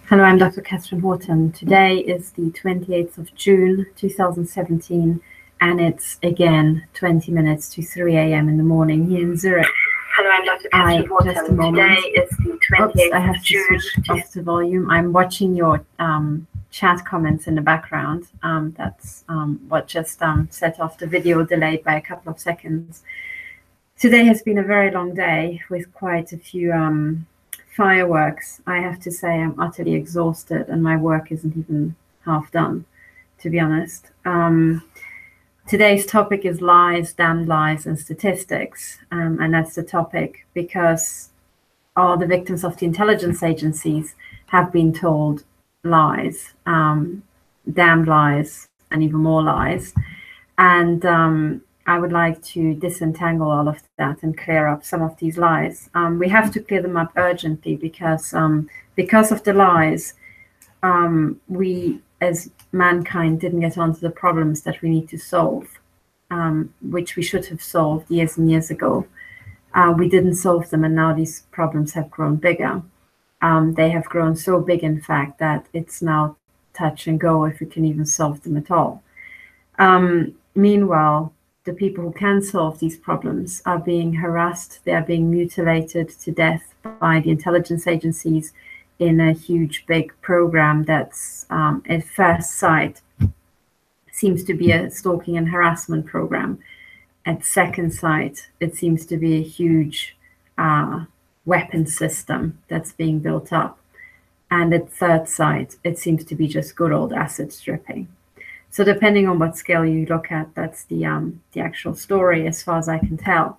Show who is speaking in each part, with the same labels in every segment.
Speaker 1: Hello, I'm Dr. Katherine Horton. Today is the 28th of June, 2017, and it's again 20 minutes to 3 a.m. in the morning here in Zurich.
Speaker 2: Hello, I'm Dr. Katherine Horton.
Speaker 1: Just a moment.
Speaker 2: Today is the 28th
Speaker 1: I have
Speaker 2: of
Speaker 1: to
Speaker 2: June.
Speaker 1: switch off the volume. I'm watching your chat comments in the background. That's what just set off the video, delayed by a couple of seconds. Today has been a very long day with quite a few fireworks. I have to say I'm utterly exhausted and my work isn't even half done, to be honest. Today's topic is lies, damned lies, and statistics. And that's the topic because all the victims of the intelligence agencies have been told lies, damned lies, and even more lies. And I would like to disentangle all of that and clear up some of these lies. We have to clear them up urgently because of the lies, we as mankind didn't get onto the problems that we need to solve, which we should have solved years and years ago. We didn't solve them, and now these problems have grown bigger. They have grown so big, in fact, that it's now touch and go if we can even solve them at all. Meanwhile, the people who can solve these problems are being harassed. They are being mutilated to death by the intelligence agencies in a huge, big program that's, at first sight, seems to be a stalking and harassment program. At second sight, it seems to be a huge weapon system that's being built up. And at third sight, it seems to be just good old asset stripping. So depending on what scale you look at, that's the actual story as far as I can tell.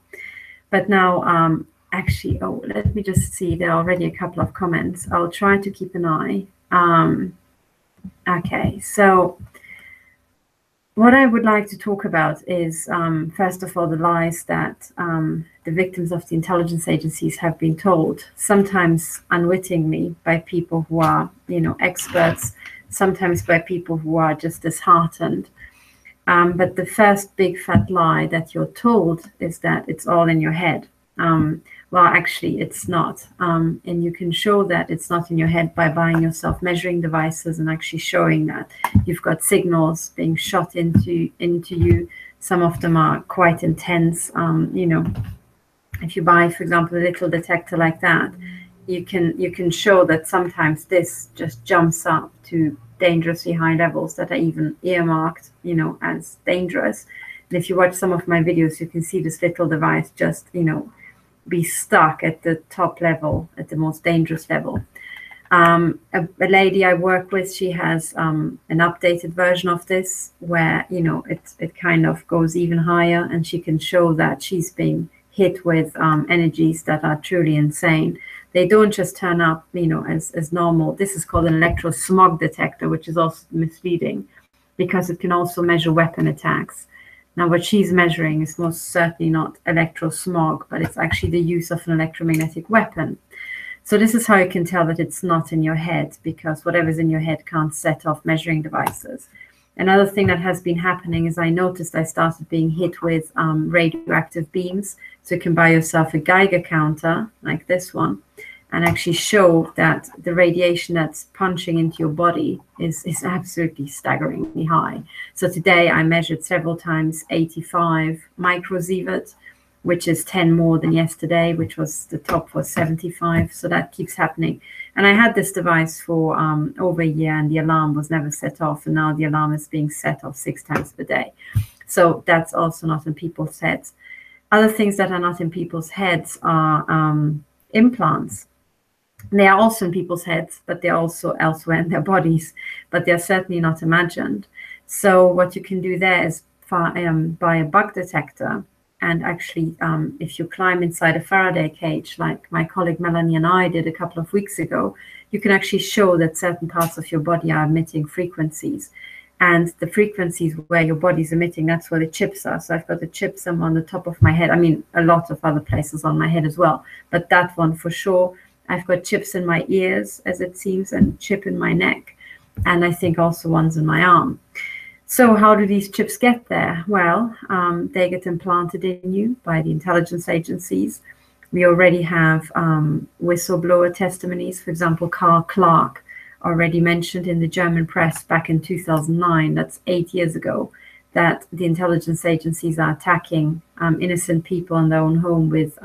Speaker 1: But now, actually, let me just see. There are already a couple of comments. I'll try to keep an eye. Okay, so what I would like to talk about is, first of all, the lies that the victims of the intelligence agencies have been told, sometimes unwittingly by people who are, experts, sometimes by people who are just disheartened. But the first big fat lie that you're told is that it's all in your head. Well, actually, it's not. And you can show that it's not in your head by buying yourself measuring devices and actually showing that you've got signals being shot into you. Some of them are quite intense. If you buy, for example, a little detector like that, you can show that sometimes this just jumps up to dangerously high levels that are even earmarked, as dangerous. And if you watch some of my videos, you can see this little device just, be stuck at the top level, at the most dangerous level. A lady I work with, she has an updated version of this where, it kind of goes even higher, and she can show that she's being hit with energies that are truly insane. They don't just turn up, as normal. This is called an electro-smog detector, which is also misleading because it can also measure weapon attacks. Now, what she's measuring is most certainly not electro-smog, but it's actually the use of an electromagnetic weapon. So this is how you can tell that it's not in your head, because whatever's in your head can't set off measuring devices. Another thing that has been happening is I noticed I started being hit with radioactive beams. So you can buy yourself a Geiger counter like this one and actually show that the radiation that's punching into your body is absolutely staggeringly high. So today I measured several times 85 microsievert, which is 10 more than yesterday, which was the top was 75. So that keeps happening. And I had this device for over a year, and the alarm was never set off. And now the alarm is being set off 6 times per day. So that's also not in people's heads. Other things that are not in people's heads are implants. They are also in people's heads, but they're also elsewhere in their bodies, but they're certainly not imagined. So what you can do there is buy a bug detector. And actually, if you climb inside a Faraday cage, like my colleague Melanie and I did a couple of weeks ago, you can actually show that certain parts of your body are emitting frequencies. And the frequencies where your body's emitting, that's where the chips are. So I've got the chips on the top of my head. I mean, a lot of other places on my head as well, but that one for sure. I've got chips in my ears, as it seems, and chip in my neck. And I think also ones in my arm. So how do these chips get there? Well, they get implanted in you by the intelligence agencies. We already have whistleblower testimonies. For example, Carl Clark already mentioned in the German press back in 2009, that's 8 years ago, that the intelligence agencies are attacking innocent people in their own home with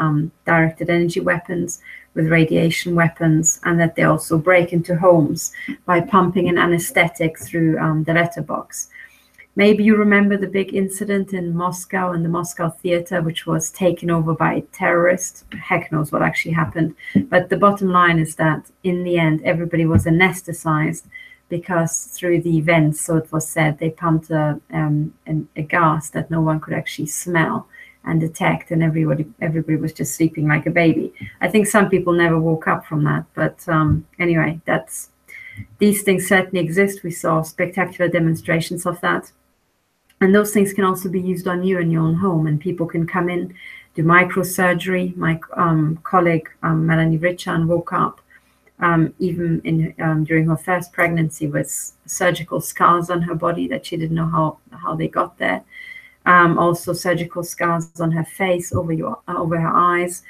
Speaker 1: directed energy weapons, with radiation weapons, and that they also break into homes by pumping an anesthetic through the letterbox. Maybe you remember the big incident in Moscow, in the Moscow theater, which was taken over by a terrorist. Heck knows what actually happened. But the bottom line is that in the end, everybody was anesthetized because through the events, so it was said, they pumped a gas that no one could actually smell and detect, and everybody was just sleeping like a baby. I think some people never woke up from that. But anyway, these things certainly exist. We saw spectacular demonstrations of that. And those things can also be used on you in your own home, and people can come in, do microsurgery. My colleague, Melanie Richan, woke up even during her first pregnancy with surgical scars on her body that she didn't know how they got there. Also surgical scars on her face, over her eyes.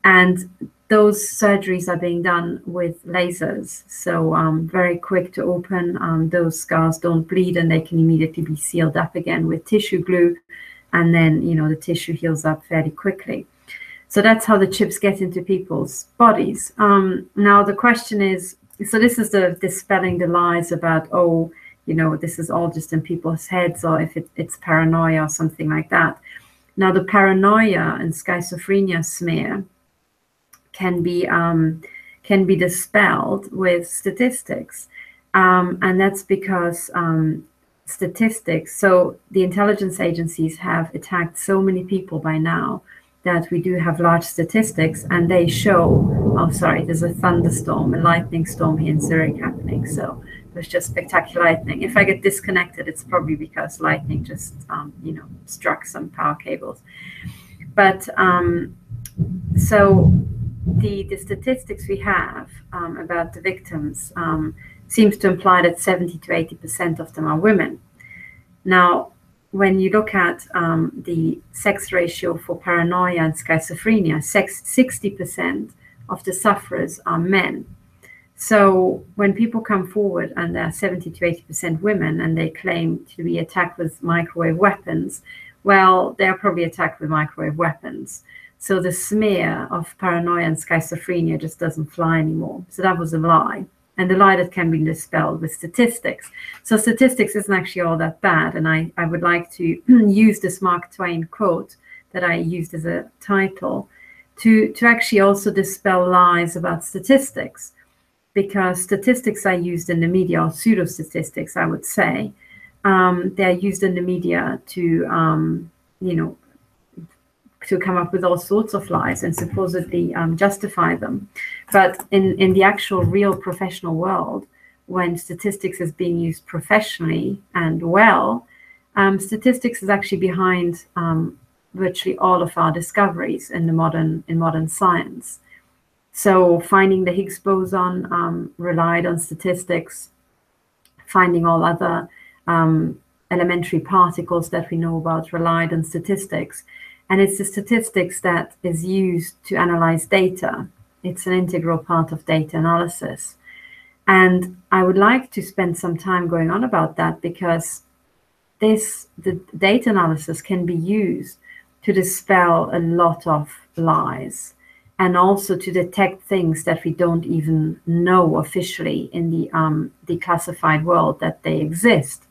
Speaker 1: And those surgeries are being done with lasers, so very quick to open. Those scars don't bleed, and they can immediately be sealed up again with tissue glue, and then the tissue heals up fairly quickly. So that's how the chips get into people's bodies. Now the question is, so this is the dispelling the lies about, this is all just in people's heads, or if it's paranoia or something like that. Now the paranoia and schizophrenia smear can be dispelled with statistics, and that's because statistics. So the intelligence agencies have attacked so many people by now that we do have large statistics, and they show. Oh, sorry, there's a thunderstorm, a lightning storm here in Zurich happening. So there's just spectacular lightning. If I get disconnected, it's probably because lightning just struck some power cables. But so the statistics we have about the victims seems to imply that 70 to 80% of them are women. Now, when you look at the sex ratio for paranoia and schizophrenia, 60% of the sufferers are men. So when people come forward and they're 70 to 80% women and they claim to be attacked with microwave weapons, well, they're probably attacked with microwave weapons. So the smear of paranoia and schizophrenia just doesn't fly anymore. So that was a lie, and the lie that can be dispelled with statistics. So statistics isn't actually all that bad, and I would like to use this Mark Twain quote that I used as a title to actually also dispel lies about statistics, because statistics are used in the media, or pseudo-statistics, I would say. They're used in the media to, to come up with all sorts of lies and supposedly justify them. But in the actual real professional world, when statistics is being used professionally and well, statistics is actually behind virtually all of our discoveries in modern science. So finding the Higgs boson relied on statistics. Finding all other elementary particles that we know about relied on statistics. And it's the statistics that is used to analyze data. It's an integral part of data analysis. And I would like to spend some time going on about that, because the data analysis can be used to dispel a lot of lies, and also to detect things that we don't even know officially in the declassified world that they exist.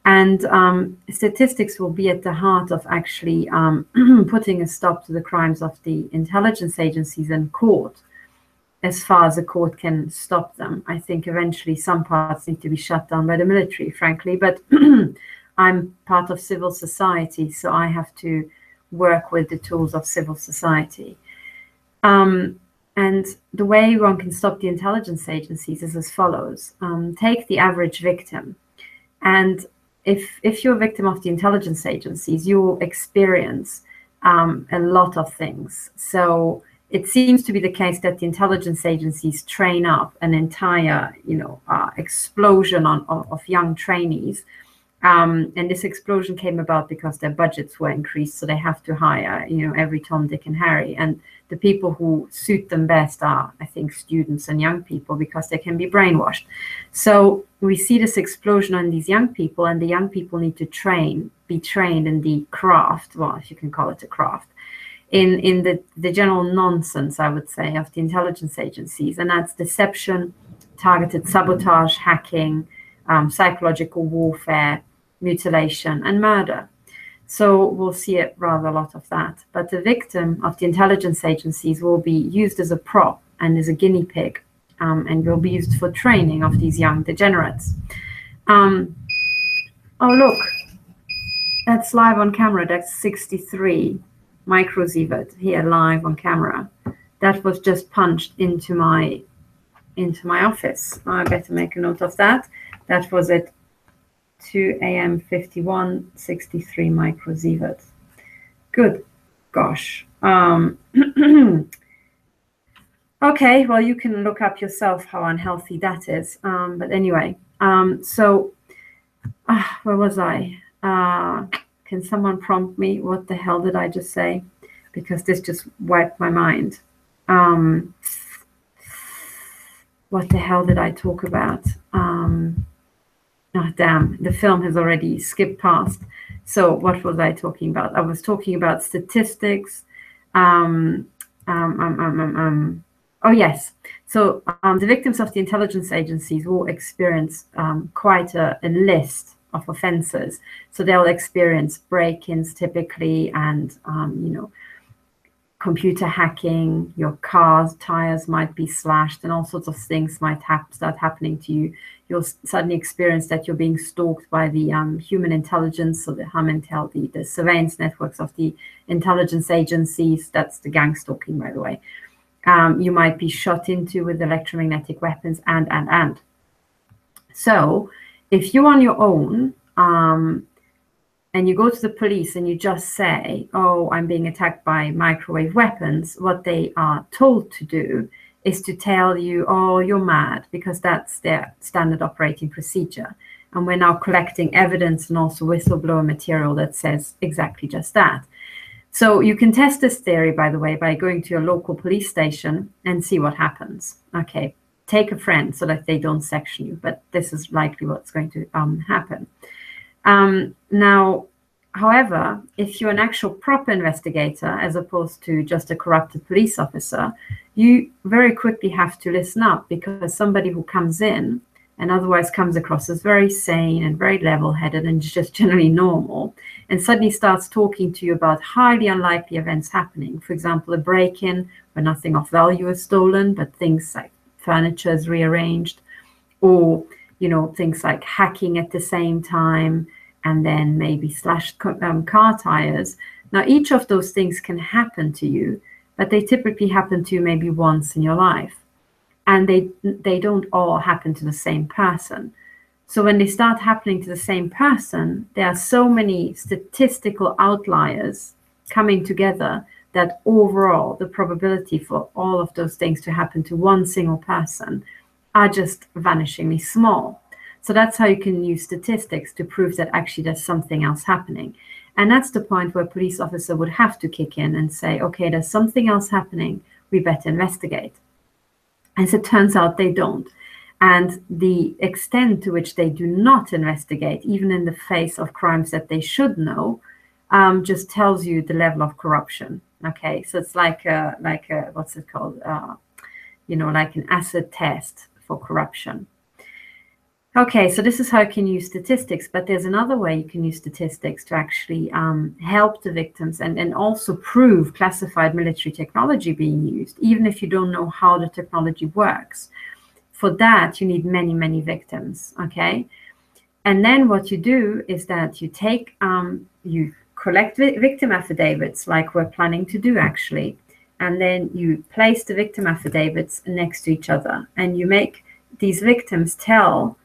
Speaker 1: And statistics will be at the heart of actually putting a stop to the crimes of the intelligence agencies and court, as far as the court can stop them. I think eventually some parts need to be shut down by the military, frankly, but I'm part of civil society, so I have to work with the tools of civil society. And the way one can stop the intelligence agencies is as follows. Take the average victim, and if you're a victim of the intelligence agencies, you will experience a lot of things. So it seems to be the case that the intelligence agencies train up an entire, explosion of young trainees, And this explosion came about because their budgets were increased, so they have to hire, every Tom, Dick, and Harry. And the people who suit them best are, I think, students and young people, because they can be brainwashed. So we see this explosion on these young people, and the young people need to be trained in the craft, well, if you can call it a craft, in the general nonsense, I would say, of the intelligence agencies. And that's deception, targeted sabotage, hacking, psychological warfare, mutilation, and murder. So we'll see rather a lot of that. But the victim of the intelligence agencies will be used as a prop and as a guinea pig, and will be used for training of these young degenerates. Oh, look, that's live on camera. That's 63 microsievert here live on camera. That was just punched into my office. I better make a note of that. That was at 2 a.m. 51, 63 microsievert. Good gosh. Okay, well, you can look up yourself how unhealthy that is. But anyway, so where was I? Can someone prompt me? What the hell did I just say? Because this just wiped my mind. What the hell did I talk about? Oh, damn, the film has already skipped past. So what was I talking about? I was talking about statistics. Oh, yes. So the victims of the intelligence agencies will experience quite a list of offenses. So they'll experience break-ins typically, and, computer hacking, your car's tires might be slashed, and all sorts of things might start happening to you. You'll suddenly experience that you're being stalked by the human intelligence, so the HUM-Intel, the surveillance networks of the intelligence agencies. That's the gang stalking, by the way. You might be shot into with electromagnetic weapons, and. So if you're on your own, and you go to the police and you just say, oh, I'm being attacked by microwave weapons, what they are told to do is to tell you, oh, you're mad, because that's their standard operating procedure. And we're now collecting evidence and also whistleblower material that says exactly just that. So you can test this theory, by the way, by going to your local police station and see what happens. Okay, take a friend so that they don't section you, but this is likely what's going to happen. Now, however, if you're an actual proper investigator, as opposed to just a corrupted police officer, you very quickly have to listen up, because somebody who comes in and otherwise comes across as very sane and very level-headed and just generally normal, and suddenly starts talking to you about highly unlikely events happening. For example, a break-in where nothing of value is stolen, but things like furniture is rearranged, or things like hacking at the same time, and then maybe slashed car tires. Now, each of those things can happen to you, but they typically happen to you maybe once in your life. And they don't all happen to the same person. So when they start happening to the same person, there are so many statistical outliers coming together that overall the probability for all of those things to happen to one single person are just vanishingly small. So that's how you can use statistics to prove that actually there's something else happening. And that's the point where a police officer would have to kick in and say, okay, there's something else happening, we better investigate. As it turns out, they don't. And the extent to which they do not investigate, even in the face of crimes that they should know, just tells you the level of corruption. Okay, so it's like what's it called? Like an acid test for corruption. Okay, so this is how you can use statistics, but there's another way you can use statistics to actually help the victims and also prove classified military technology being used, even if you don't know how the technology works. For that, you need many, many victims, okay? And then what you do is that you take, you collect victim affidavits, like we're planning to do actually, and then you place the victim affidavits next to each other, and you make these victims tell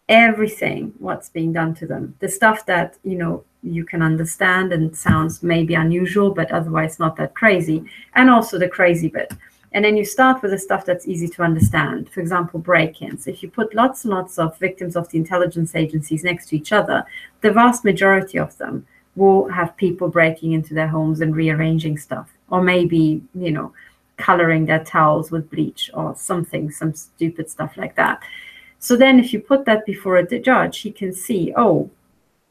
Speaker 1: everything what's being done to them, the stuff that you can understand and sounds maybe unusual but otherwise not that crazy, and also the crazy bit. And then you start with the stuff that's easy to understand. For example, break-ins. If you put lots and lots of victims of the intelligence agencies next to each other, the vast majority of them will have people breaking into their homes and rearranging stuff, or maybe, you know, coloring their towels with bleach or something, some stupid stuff like that. So then if you put that before a judge, he can see, oh,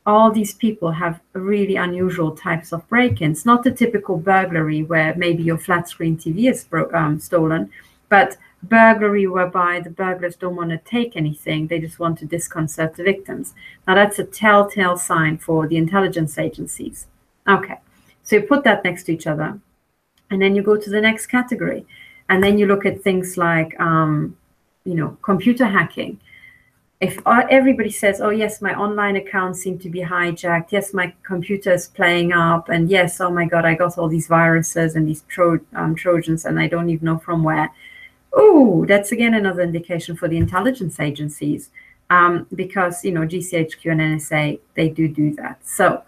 Speaker 1: all these people have really unusual types of break-ins, not the typical burglary where maybe your flat screen TV is stolen, but burglary whereby the burglars don't want to take anything, they just want to disconcert the victims. Now that's a telltale sign for the intelligence agencies. Okay, so you put that next to each other, and then you go to the next category, and then you look at things like, you know, computer hacking. If everybody says, oh, yes, my online accounts seem to be hijacked. Yes, my computer is playing up. And yes, oh, my God, I got all these viruses and these Trojans, and I don't even know from where. Oh, that's, again, another indication for the intelligence agencies because, you know, GCHQ and NSA, they do that. So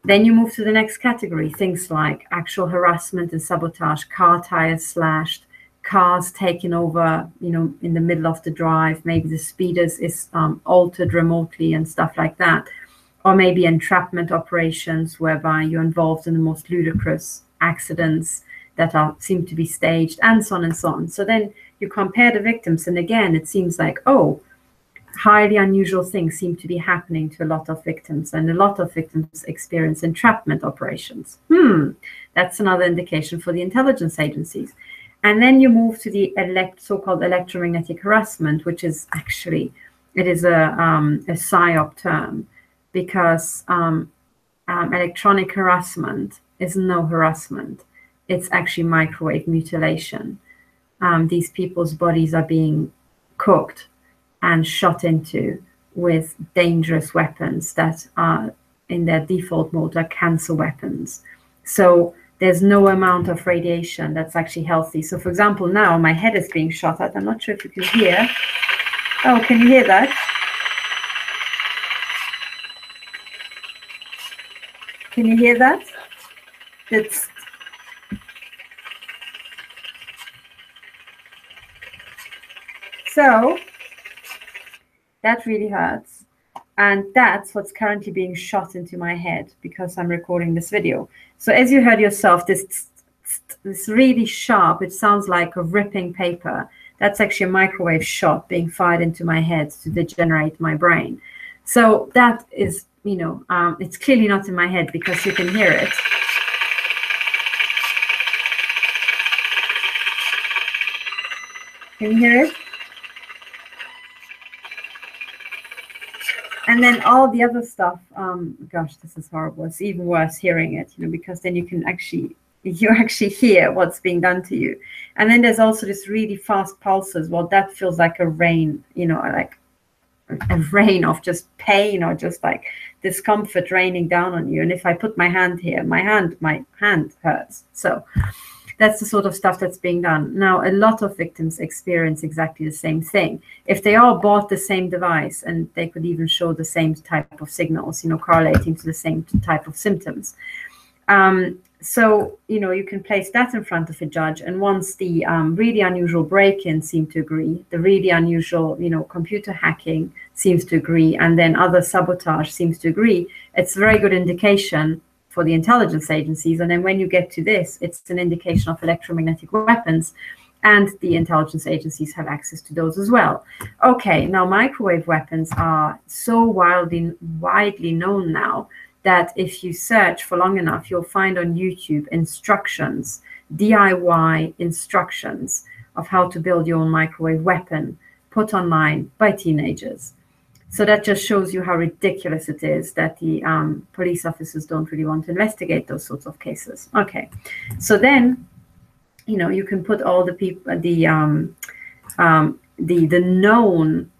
Speaker 1: then you move to the next category, things like actual harassment and sabotage, car tires slashed, cars taken over, you know, in the middle of the drive, maybe the speeders is altered remotely and stuff like that, or maybe entrapment operations whereby you're involved in the most ludicrous accidents that seem to be staged, and so on and so on. So then you compare the victims, and again, it seems like, oh, highly unusual things seem to be happening to a lot of victims, and a lot of victims experience entrapment operations. That's another indication for the intelligence agencies. And then you move to the so-called electromagnetic harassment, which is actually, it is a PSYOP term, because electronic harassment is no harassment. It's actually microwave mutilation. These people's bodies are being cooked and shot into with dangerous weapons that are in their default mode are cancer weapons. So there's no amount of radiation that's actually healthy. So for example, now my head is being shot at. I'm not sure if you can hear. Oh, can you hear that? Can you hear that? It's so that really hurts. And that's what's currently being shot into my head because I'm recording this video. So as you heard yourself, this really sharp, it sounds like a ripping paper. That's actually a microwave shot being fired into my head to degenerate my brain. So that is, you know, it's clearly not in my head because you can hear it. Can you hear it? And then all the other stuff, gosh, this is horrible. It's even worse hearing it, you know, because then you actually hear what's being done to you. And then there's also this really fast pulses. Well, that feels like a rain, you know, like a rain of just pain or just like discomfort raining down on you. And if I put my hand here, my hand hurts. So that's the sort of stuff that's being done. Now, a lot of victims experience exactly the same thing. If they all bought the same device and they could even show the same type of signals, you know, correlating to the same type of symptoms. So, you know, you can place that in front of a judge. And once the really unusual break-ins seem to agree, the really unusual, you know, computer hacking seems to agree, and then other sabotage seems to agree, it's a very good indication for the intelligence agencies. And then when you get to this, it's an indication of electromagnetic weapons, and the intelligence agencies have access to those as well. Okay, now microwave weapons are so widely known now that if you search for long enough, you'll find on YouTube instructions, DIY instructions of how to build your own microwave weapon, put online by teenagers. So that just shows you how ridiculous it is that the police officers don't really want to investigate those sorts of cases. Okay, so then, you know, you can put all the people, the known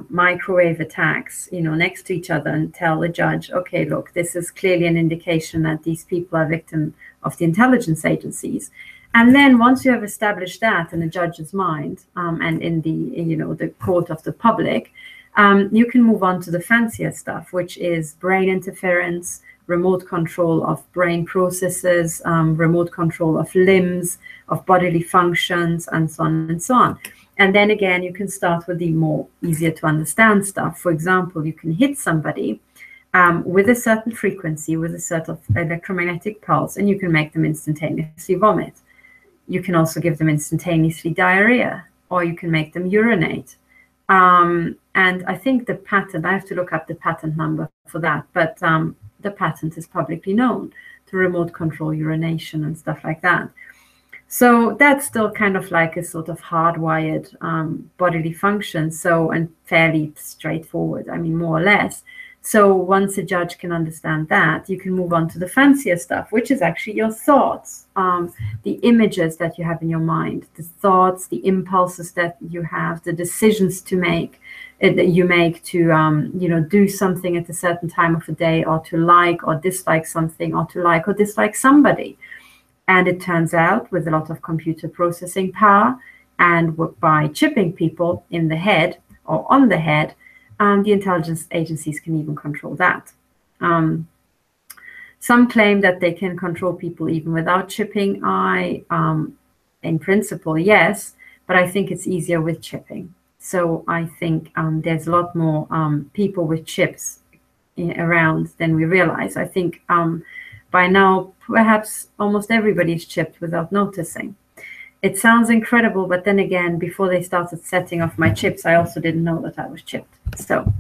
Speaker 1: microwave attacks, you know, next to each other and tell the judge, okay, look, this is clearly an indication that these people are victim of the intelligence agencies. And then once you have established that in the judge's mind and in the, you know, the court of the public, you can move on to the fancier stuff, which is brain interference, remote control of brain processes, remote control of limbs, of bodily functions, and so on and so on. And then again, you can start with the more easier to understand stuff. For example, you can hit somebody with a certain frequency, with a certain electromagnetic pulse, and you can make them instantaneously vomit. You can also give them instantaneously diarrhea, or you can make them urinate. And I think the patent, I have to look up the patent number for that, but the patent is publicly known to remote control urination and stuff like that. So that's still kind of like a sort of hardwired bodily function, so, and fairly straightforward, I mean, more or less. So once a judge can understand that, you can move on to the fancier stuff, which is actually your thoughts, the images that you have in your mind, the thoughts, the impulses that you have, the decisions to make, that you make to, you know, do something at a certain time of the day, or to like or dislike something, or to like or dislike somebody. And it turns out, with a lot of computer processing power and by chipping people in the head or on the head, the intelligence agencies can even control that. Some claim that they can control people even without chipping. In principle, yes, but I think it's easier with chipping. So I think there's a lot more people with chips around than we realize. I think by now, perhaps almost everybody's chipped without noticing. It sounds incredible, but then again, before they started setting off my chips, I also didn't know that I was chipped. So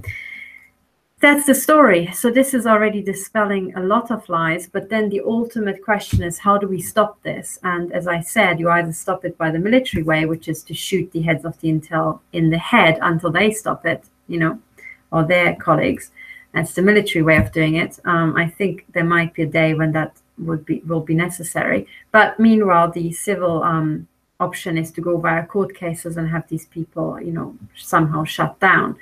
Speaker 1: that's the story. So this is already dispelling a lot of lies, but then the ultimate question is, how do we stop this? And as I said, you either stop it by the military way, which is to shoot the heads of the intel in the head until they stop it, you know, or their colleagues. That's the military way of doing it. I think there might be a day when that will be necessary. But meanwhile, the civil option is to go via court cases and have these people, you know, somehow shut down.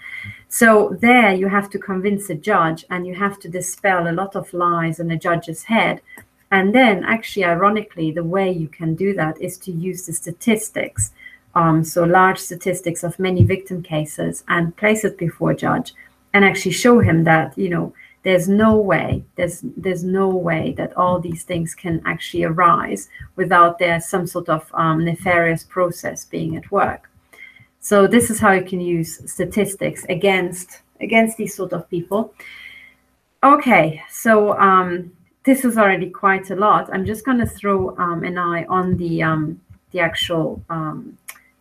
Speaker 1: So there you have to convince a judge, and you have to dispel a lot of lies in a judge's head. And then actually, ironically, the way you can do that is to use the statistics, so large statistics of many victim cases, and place it before a judge and actually show him that, you know, there's no way that all these things can actually arise without there's some sort of nefarious process being at work. So this is how you can use statistics against these sort of people. Okay, so this is already quite a lot. I'm just going to throw an eye on the actual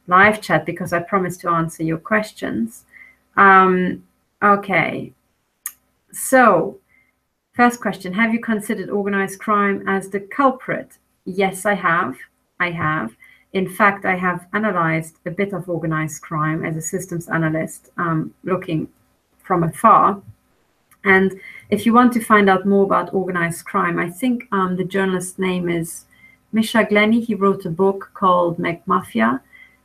Speaker 1: live chat, because I promised to answer your questions. Okay. So, first question, have you considered organized crime as the culprit? Yes, I have. I have. In fact, I have analyzed a bit of organized crime as a systems analyst, looking from afar. And if you want to find out more about organized crime, I think the journalist's name is Misha Glenny. He wrote a book called McMafia.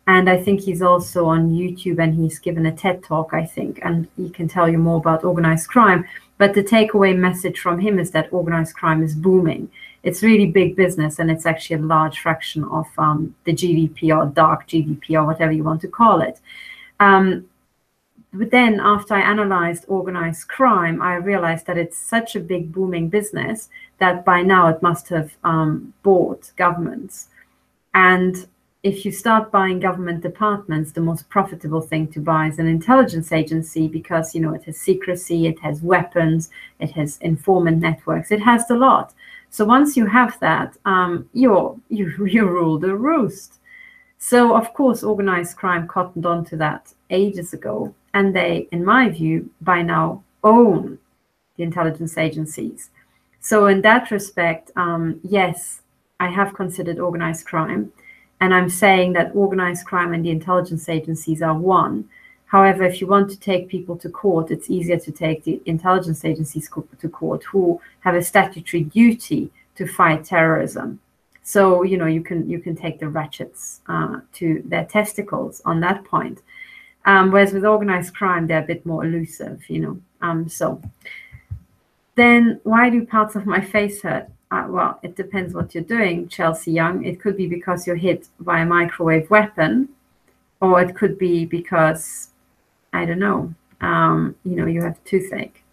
Speaker 1: And I think he's also on YouTube, and he's given a TED talk, I think, and he can tell you more about organized crime. But the takeaway message from him is that organized crime is booming. It's really big business, and it's actually a large fraction of the GDP, or dark GDP, or whatever you want to call it. But then after I analyzed organized crime, I realized that it's such a big booming business that by now it must have bought governments. And if you start buying government departments, the most profitable thing to buy is an intelligence agency, because, you know, it has secrecy, it has weapons, it has informant networks, it has a lot. So once you have that, you rule the roost. So of course, organized crime cottoned onto that ages ago, and they, in my view, by now own the intelligence agencies. So in that respect, yes, I have considered organized crime. And I'm saying that organized crime and the intelligence agencies are one. However, if you want to take people to court, it's easier to take the intelligence agencies to court, who have a statutory duty to fight terrorism. So, you know, you can take the ratchets to their testicles on that point. Whereas with organized crime, they're a bit more elusive, you know. So then why do parts of my face hurt? Well, it depends what you're doing, Chelsea Young. It could be because you're hit by a microwave weapon, or it could be because, I don't know, you know, you have toothache.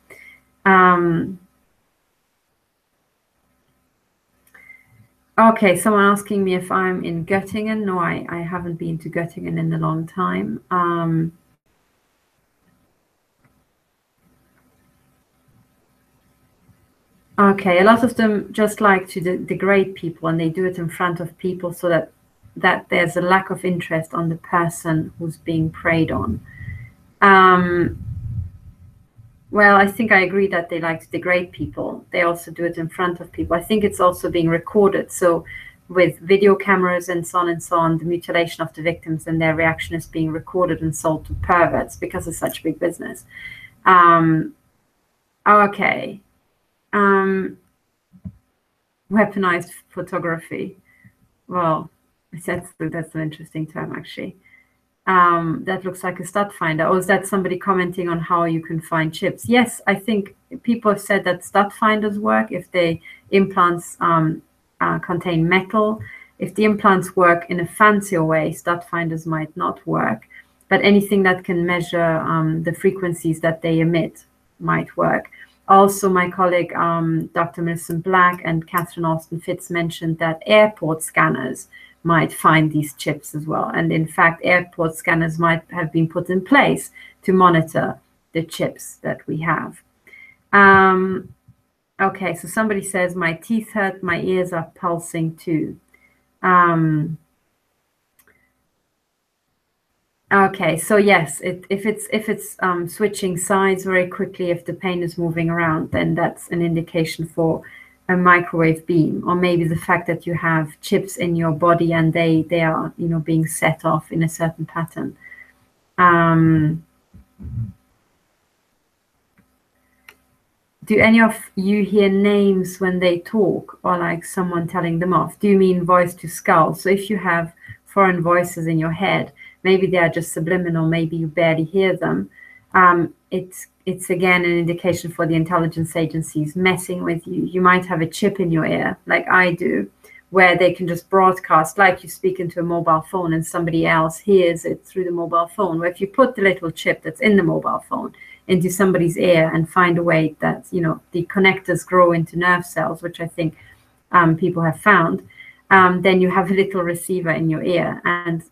Speaker 1: Okay, someone asking me if I'm in Göttingen. No, I haven't been to Göttingen in a long time. Okay, a lot of them just like to degrade people, and they do it in front of people so that there's a lack of interest on the person who's being preyed on. Well, I think I agree that they like to degrade people. They also do it in front of people. I think it's also being recorded. So with video cameras and so on, the mutilation of the victims and their reaction is being recorded and sold to perverts because it's such big business. Okay. Weaponized photography. Well, that's an interesting term, actually. That looks like a stud finder. Or is that somebody commenting on how you can find chips? Yes, I think people have said that stud finders work if the implants contain metal. If the implants work in a fancier way, stud finders might not work. But anything that can measure the frequencies that they emit might work. Also, my colleague, Dr. Millicent Black and Katherine Horton mentioned that airport scanners might find these chips as well. And in fact, airport scanners might have been put in place to monitor the chips that we have. Okay, so somebody says, my teeth hurt, my ears are pulsing too. Okay, so yes, if it's switching sides very quickly, if the pain is moving around, then that's an indication for a microwave beam, or maybe the fact that you have chips in your body and they are being set off in a certain pattern. Do any of you hear names when they talk, or like someone telling them off? Do you mean voice to skull? So if you have foreign voices in your head, maybe they are just subliminal, maybe you barely hear them. It's again an indication for the intelligence agencies messing with you. You might have a chip in your ear, like I do, where they can just broadcast, like you speak into a mobile phone and somebody else hears it through the mobile phone. Where if you put the little chip that's in the mobile phone into somebody's ear and find a way that the connectors grow into nerve cells, which I think people have found, then you have a little receiver in your ear. And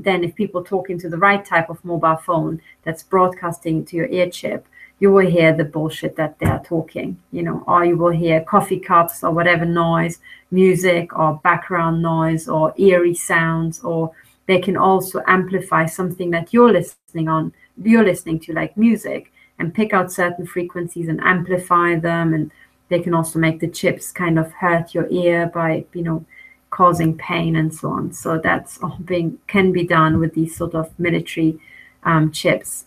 Speaker 1: then if people talk into the right type of mobile phone that's broadcasting to your ear chip, you will hear the bullshit that they are talking, or you will hear coffee cups or whatever noise, music or background noise or eerie sounds, or they can also amplify something that you're listening to, like music, and pick out certain frequencies and amplify them. And they can also make the chips kind of hurt your ear by, causing pain and so on. So that's all can be done with these sort of military chips.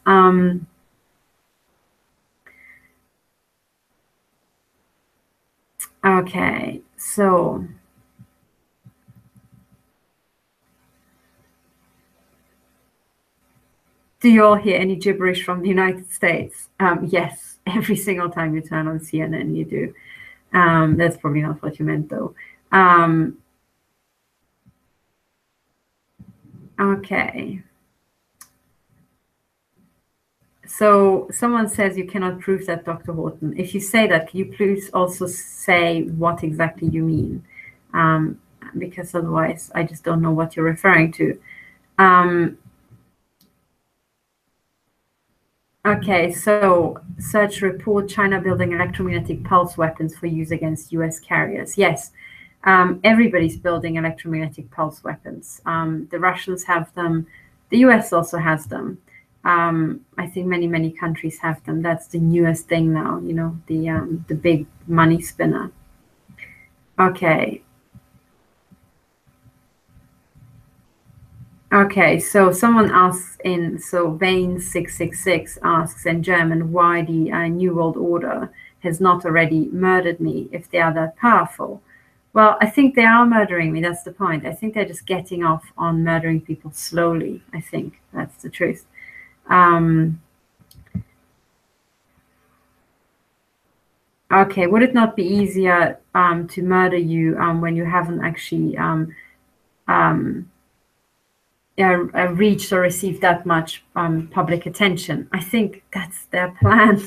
Speaker 1: Okay, so do you all hear any gibberish from the United States? Yes, every single time you turn on CNN, you do. That's probably not what you meant, though. Okay. So someone says you cannot prove that, Dr. Horton. If you say that, can you please also say what exactly you mean? Because otherwise I just don't know what you're referring to. Okay, so search report, China building electromagnetic pulse weapons for use against US carriers. Yes, everybody's building electromagnetic pulse weapons. The Russians have them. The US also has them. I think many countries have them. That's the newest thing now, the big money spinner. Okay. Okay, so someone asks Vane666 asks in German why the New World Order has not already murdered me if they are that powerful. Well, I think they are murdering me. That's the point. I think they're just getting off on murdering people slowly. I think that's the truth. Okay, would it not be easier to murder you when you haven't actually reached or received that much public attention. I think that's their plan.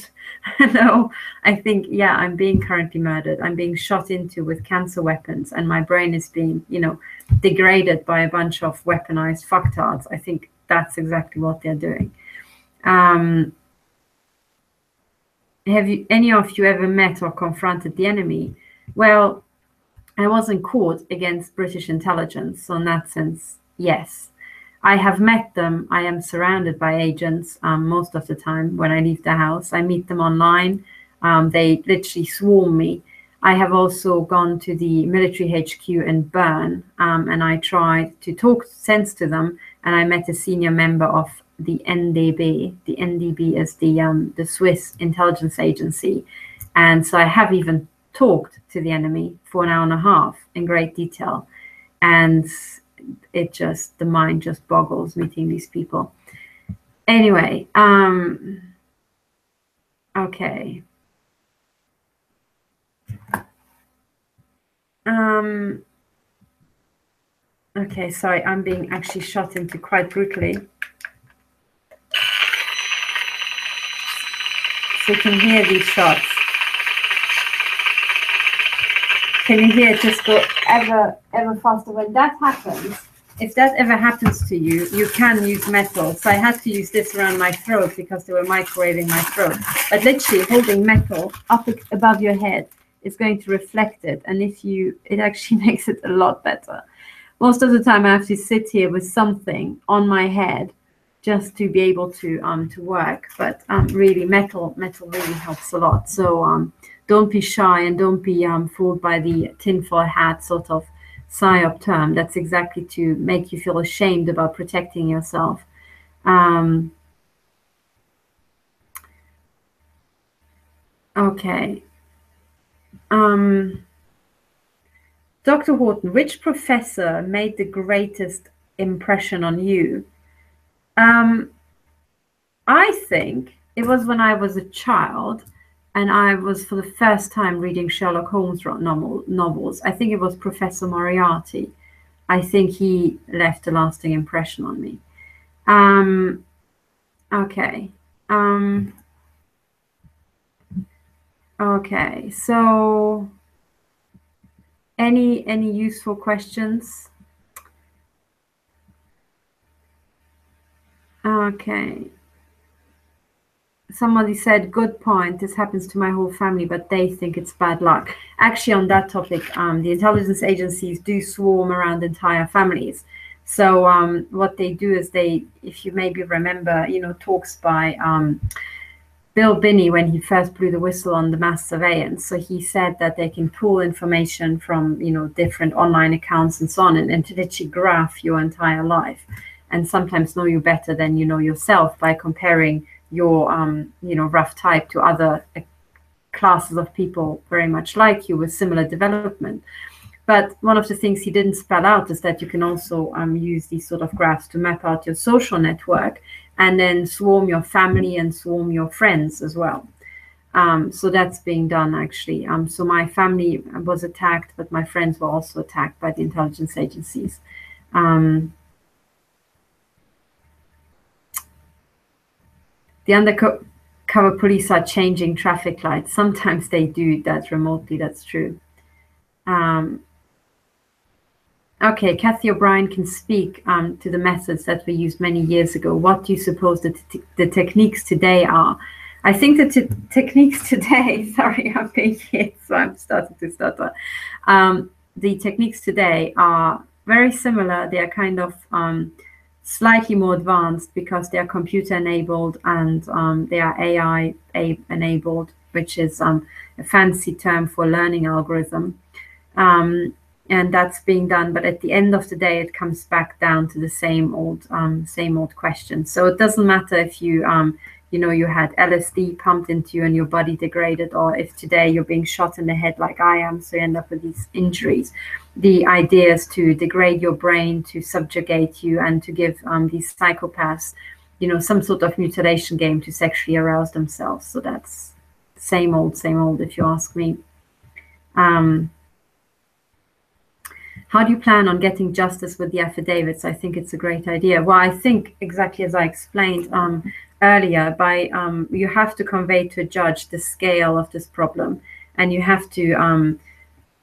Speaker 1: No, I think, yeah, I'm being currently murdered. I'm being shot into with cancer weapons, and my brain is being, degraded by a bunch of weaponized fucktards. I think that's exactly what they're doing. Have any of you ever met or confronted the enemy? Well, I wasn't caught against British intelligence, so in that sense, yes. I have met them. I am surrounded by agents most of the time when I leave the house. I meet them online. They literally swarm me. I have also gone to the military HQ in Bern, and I tried to talk sense to them, and I met a senior member of the NDB. The NDB is the Swiss Intelligence Agency. And so I have even talked to the enemy for an hour and a half in great detail. And the mind just boggles meeting these people. Anyway, okay. Okay, sorry, I'm being actually shot into quite brutally. So you can hear these shots. Can you hear it just go ever faster? When that happens, if that ever happens to you, you can use metal. So I had to use this around my throat because they were microwaving my throat. But literally holding metal up above your head is going to reflect it. And it actually makes it a lot better. Most of the time I have to sit here with something on my head just to be able to work. But really metal really helps a lot. So don't be shy and don't be fooled by the tinfoil hat sort of PSYOP term. That's exactly to make you feel ashamed about protecting yourself. Okay. Dr. Horton, which professor made the greatest impression on you? I think it was when I was a child. And I was for the first time reading Sherlock Holmes novels. I think it was Professor Moriarty. I think he left a lasting impression on me. Okay. Okay. So, any useful questions? Okay. Somebody said, good point. This happens to my whole family, but they think it's bad luck. Actually, on that topic, the intelligence agencies do swarm around entire families. So what they do is if you maybe remember, talks by Bill Binney when he first blew the whistle on the mass surveillance. So he said that they can pull information from, different online accounts and so on, and to literally graph your entire life, and sometimes know you better than you know yourself by comparing your rough type to other classes of people very much like you with similar development. But one of the things he didn't spell out is that you can also use these sort of graphs to map out your social network and then swarm your family and swarm your friends as well. So that's being done actually. So my family was attacked, but my friends were also attacked by the intelligence agencies. The undercover police are changing traffic lights. Sometimes they do that remotely, that's true. Okay, Kathy O'Brien can speak to the methods that were used many years ago. What do you suppose the techniques today are? I think the techniques today, sorry, I'm being hit, so I'm starting to stutter. The techniques today are very similar. They are kind of slightly more advanced because they are computer enabled and they are AI enabled, which is a fancy term for learning algorithm. And that's being done, but at the end of the day, it comes back down to the same old question. So it doesn't matter if you you had LSD pumped into you and your body degraded, or if today you're being shot in the head like I am, so you end up with these injuries. The idea is to degrade your brain, to subjugate you, and to give these psychopaths, some sort of mutilation game to sexually arouse themselves. So that's same old, if you ask me. How do you plan on getting justice with the affidavits? I think it's a great idea. Well, I think exactly as I explained earlier, by you have to convey to a judge the scale of this problem, and you have to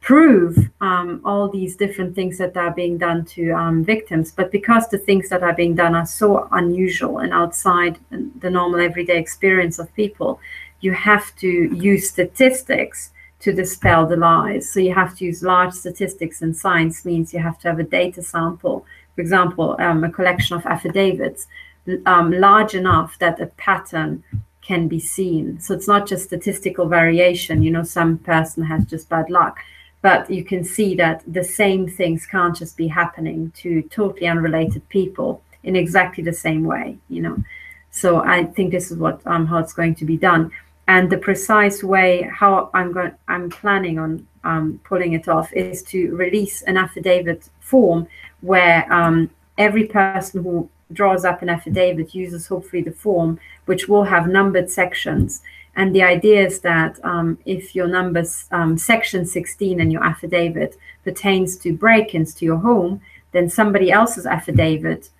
Speaker 1: prove all these different things that are being done to victims. But because the things that are being done are so unusual and outside the normal everyday experience of people, you have to use statistics to dispel the lies. So you have to use large statistics, and science means you have to have a data sample, for example, a collection of affidavits, large enough that a pattern can be seen. So it's not just statistical variation, you know, some person has just bad luck, but you can see that the same things can't just be happening to totally unrelated people in exactly the same way, you know. So I think this is what how it's going to be done. And the precise way how I'm planning on pulling it off is to release an affidavit form where every person who draws up an affidavit uses hopefully the form, which will have numbered sections. And the idea is that if your number's section 16 in your affidavit pertains to break-ins to your home, then somebody else's affidavit,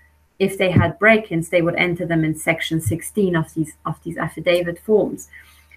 Speaker 1: if they had break-ins, they would enter them in section 16 of these affidavit forms.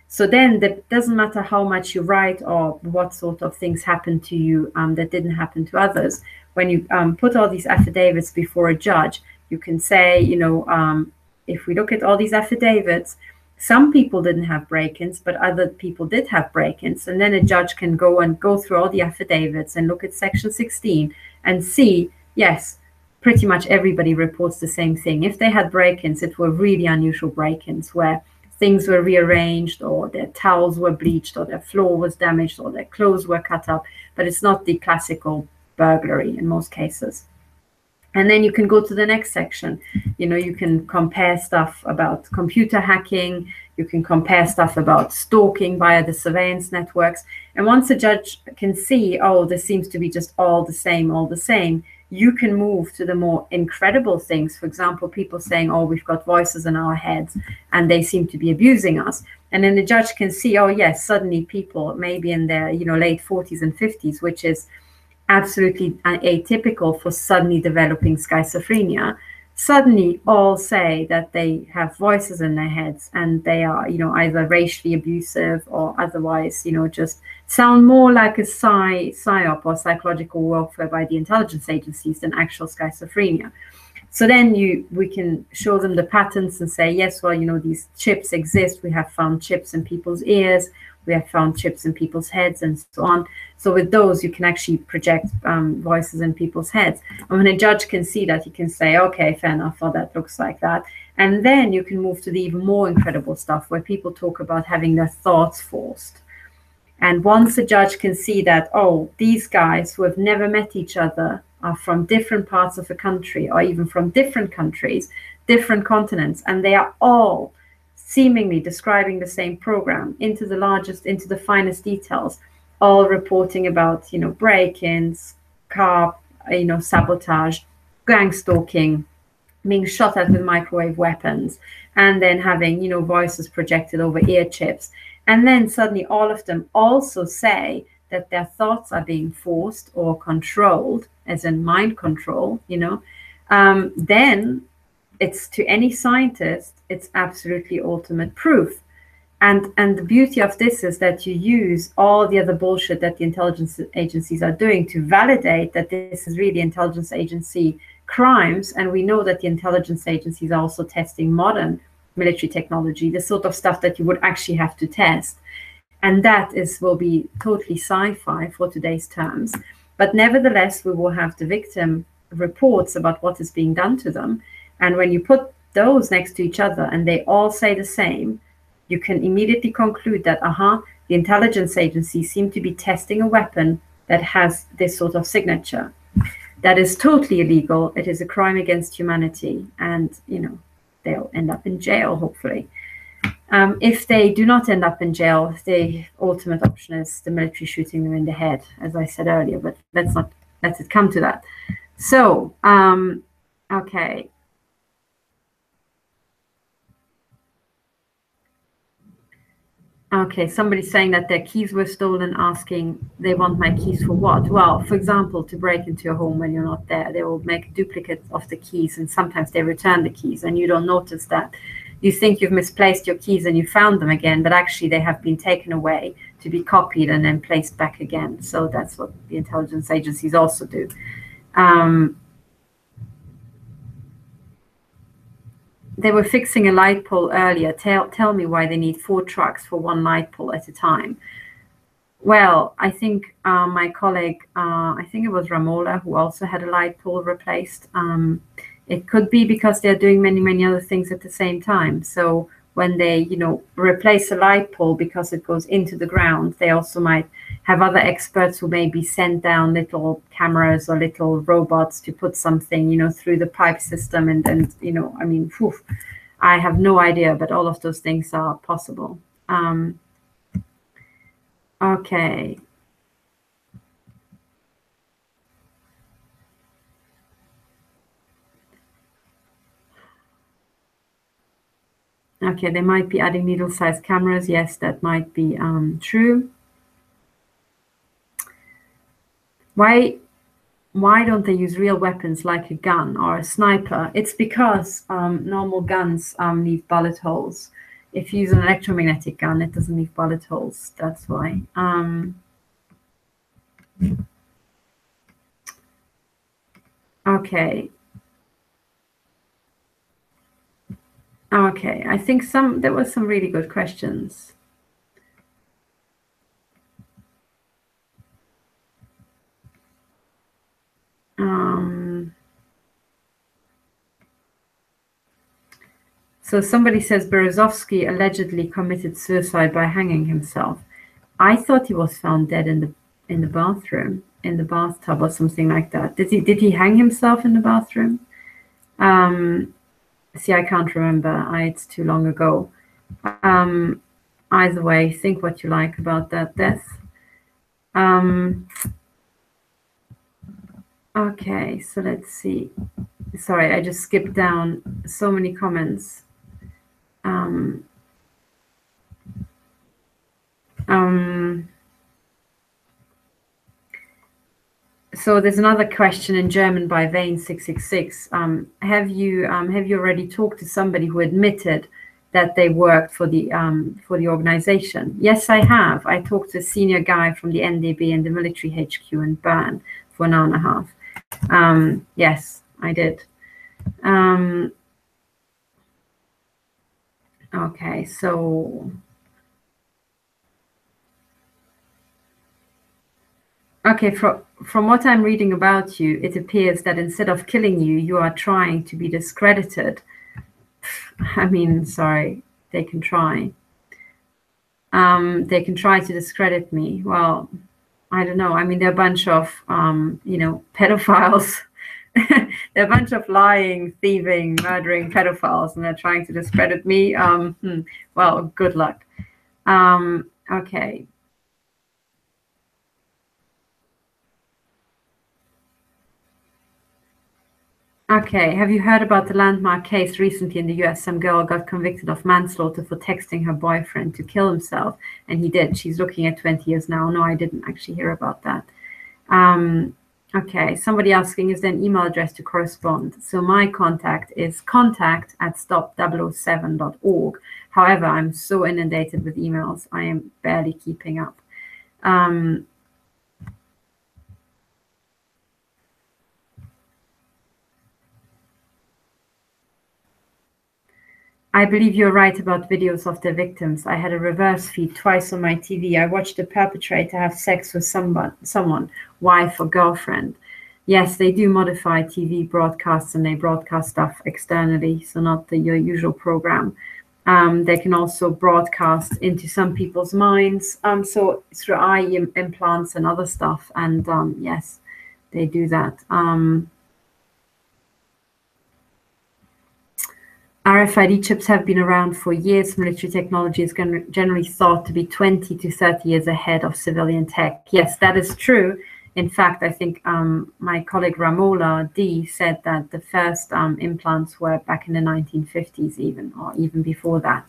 Speaker 1: So then it doesn't matter how much you write or what sort of things happen to you that didn't happen to others. When you put all these affidavits before a judge, you can say, you know, if we look at all these affidavits, some people didn't have break-ins, but other people did have break-ins. And then a judge can go through all the affidavits and look at section 16 and see, yes, pretty much everybody reports the same thing. If they had break-ins, it were really unusual break-ins where things were rearranged, or their towels were bleached, or their floor was damaged, or their clothes were cut up. But it's not the classical burglary in most cases. And then you can go to the next section. You know, you can compare stuff about computer hacking. You can compare stuff about stalking via the surveillance networks. And once a judge can see, oh, this seems to be just all the same, you can move to the more incredible things. For example, people saying, oh, we've got voices in our heads and they seem to be abusing us. And then the judge can see, oh, yes, suddenly people maybe in their, you know, late 40s and 50s, which is absolutely atypical for suddenly developing schizophrenia, suddenly all say that they have voices in their heads and they are, you know, either racially abusive or otherwise, you know, just sound more like a psyop or psychological warfare by the intelligence agencies than actual schizophrenia. So then we can show them the patterns and say, yes, well, you know, these chips exist. We have found chips in people's ears. We have found chips in people's heads and so on. So with those, you can actually project voices in people's heads. And when a judge can see that, he can say, okay, fair enough, well, that looks like that. And then you can move to the even more incredible stuff where people talk about having their thoughts forced. And once a judge can see that, oh, these guys who have never met each other are from different parts of the country, or even from different countries, different continents, and they are all seemingly describing the same program into the finest details, all reporting about, you know, break-ins, car, you know, sabotage, gang stalking, being shot at with microwave weapons, and then having, you know, voices projected over ear chips. And then suddenly all of them also say that their thoughts are being forced or controlled, as in mind control, you know, then it's, to any scientist, it's absolutely ultimate proof. And the beauty of this is that you use all the other bullshit that the intelligence agencies are doing to validate that this is really intelligence agency crimes. And we know that the intelligence agencies are also testing modern military technology, the sort of stuff that you would actually have to test. And that will be totally sci-fi for today's terms. But nevertheless, we will have the victim reports about what is being done to them. And when you put those next to each other and they all say the same, you can immediately conclude that, the intelligence agencies seem to be testing a weapon that has this sort of signature. That is totally illegal. It is a crime against humanity. And, you know, they'll end up in jail, hopefully. If they do not end up in jail, the ultimate option is the military shooting them in the head, as I said earlier, but let's not let it come to that. So, okay. Okay, somebody's saying that their keys were stolen, asking they want my keys for what? Well, for example, to break into your home when you're not there. They will make a duplicate of the keys, and sometimes they return the keys and you don't notice that. You think you've misplaced your keys and you found them again, but actually they have been taken away to be copied and then placed back again. So that's what the intelligence agencies also do. They were fixing a light pole earlier. Tell me why they need 4 trucks for 1 light pole at a time. Well, I think my colleague, I think it was Ramola, who also had a light pole replaced. It could be because they're doing many other things at the same time. So when they, you know, replace a light pole because it goes into the ground, they also might have other experts who maybe send down little cameras or little robots to put something, you know, through the pipe system. And you know, I mean, whew, I have no idea, but all of those things are possible. Okay. Okay, they might be adding needle-sized cameras. Yes, that might be true. Why don't they use real weapons like a gun or a sniper? It's because normal guns leave bullet holes. If you use an electromagnetic gun, it doesn't leave bullet holes. That's why. Okay. Okay, I think there were some really good questions. So somebody says Berezovsky allegedly committed suicide by hanging himself. I thought he was found dead in the bathroom, in the bathtub or something like that. Did he hang himself in the bathroom? See, I can't remember. It's too long ago. Either way, think what you like about that death. Okay, so let's see. Sorry, I just skipped down so many comments. So there's another question in German by Vane666. Have you already talked to somebody who admitted that they worked for the organization? Yes, I have. I talked to a senior guy from the NDB and the military HQ in Bern for an hour and a half. Yes, I did. Okay, so okay, from what I'm reading about you, it appears that instead of killing you, you are trying to be discredited. I mean, sorry, they can try. They can try to discredit me. Well, I don't know. I mean, they're a bunch of, you know, pedophiles. They're a bunch of lying, thieving, murdering pedophiles, and they're trying to discredit me. Well, good luck. Okay. Okay, have you heard about the landmark case recently in the US? Some girl got convicted of manslaughter for texting her boyfriend to kill himself, and he did. She's looking at 20 years now. No, I didn't actually hear about that. Okay, somebody asking, is there an email address to correspond? So my contact is contact@stop007.org. However, I'm so inundated with emails, I am barely keeping up. I believe you're right about videos of the victims. I had a reverse feed twice on my TV. I watched the perpetrator have sex with someone, wife or girlfriend. Yes, they do modify TV broadcasts, and they broadcast stuff externally, so not your usual program. They can also broadcast into some people's minds, so through eye implants and other stuff. And yes, they do that. RFID chips have been around for years. Military technology is generally thought to be 20 to 30 years ahead of civilian tech. Yes, that is true. In fact, I think my colleague Ramola D said that the first implants were back in the 1950s even, or even before that.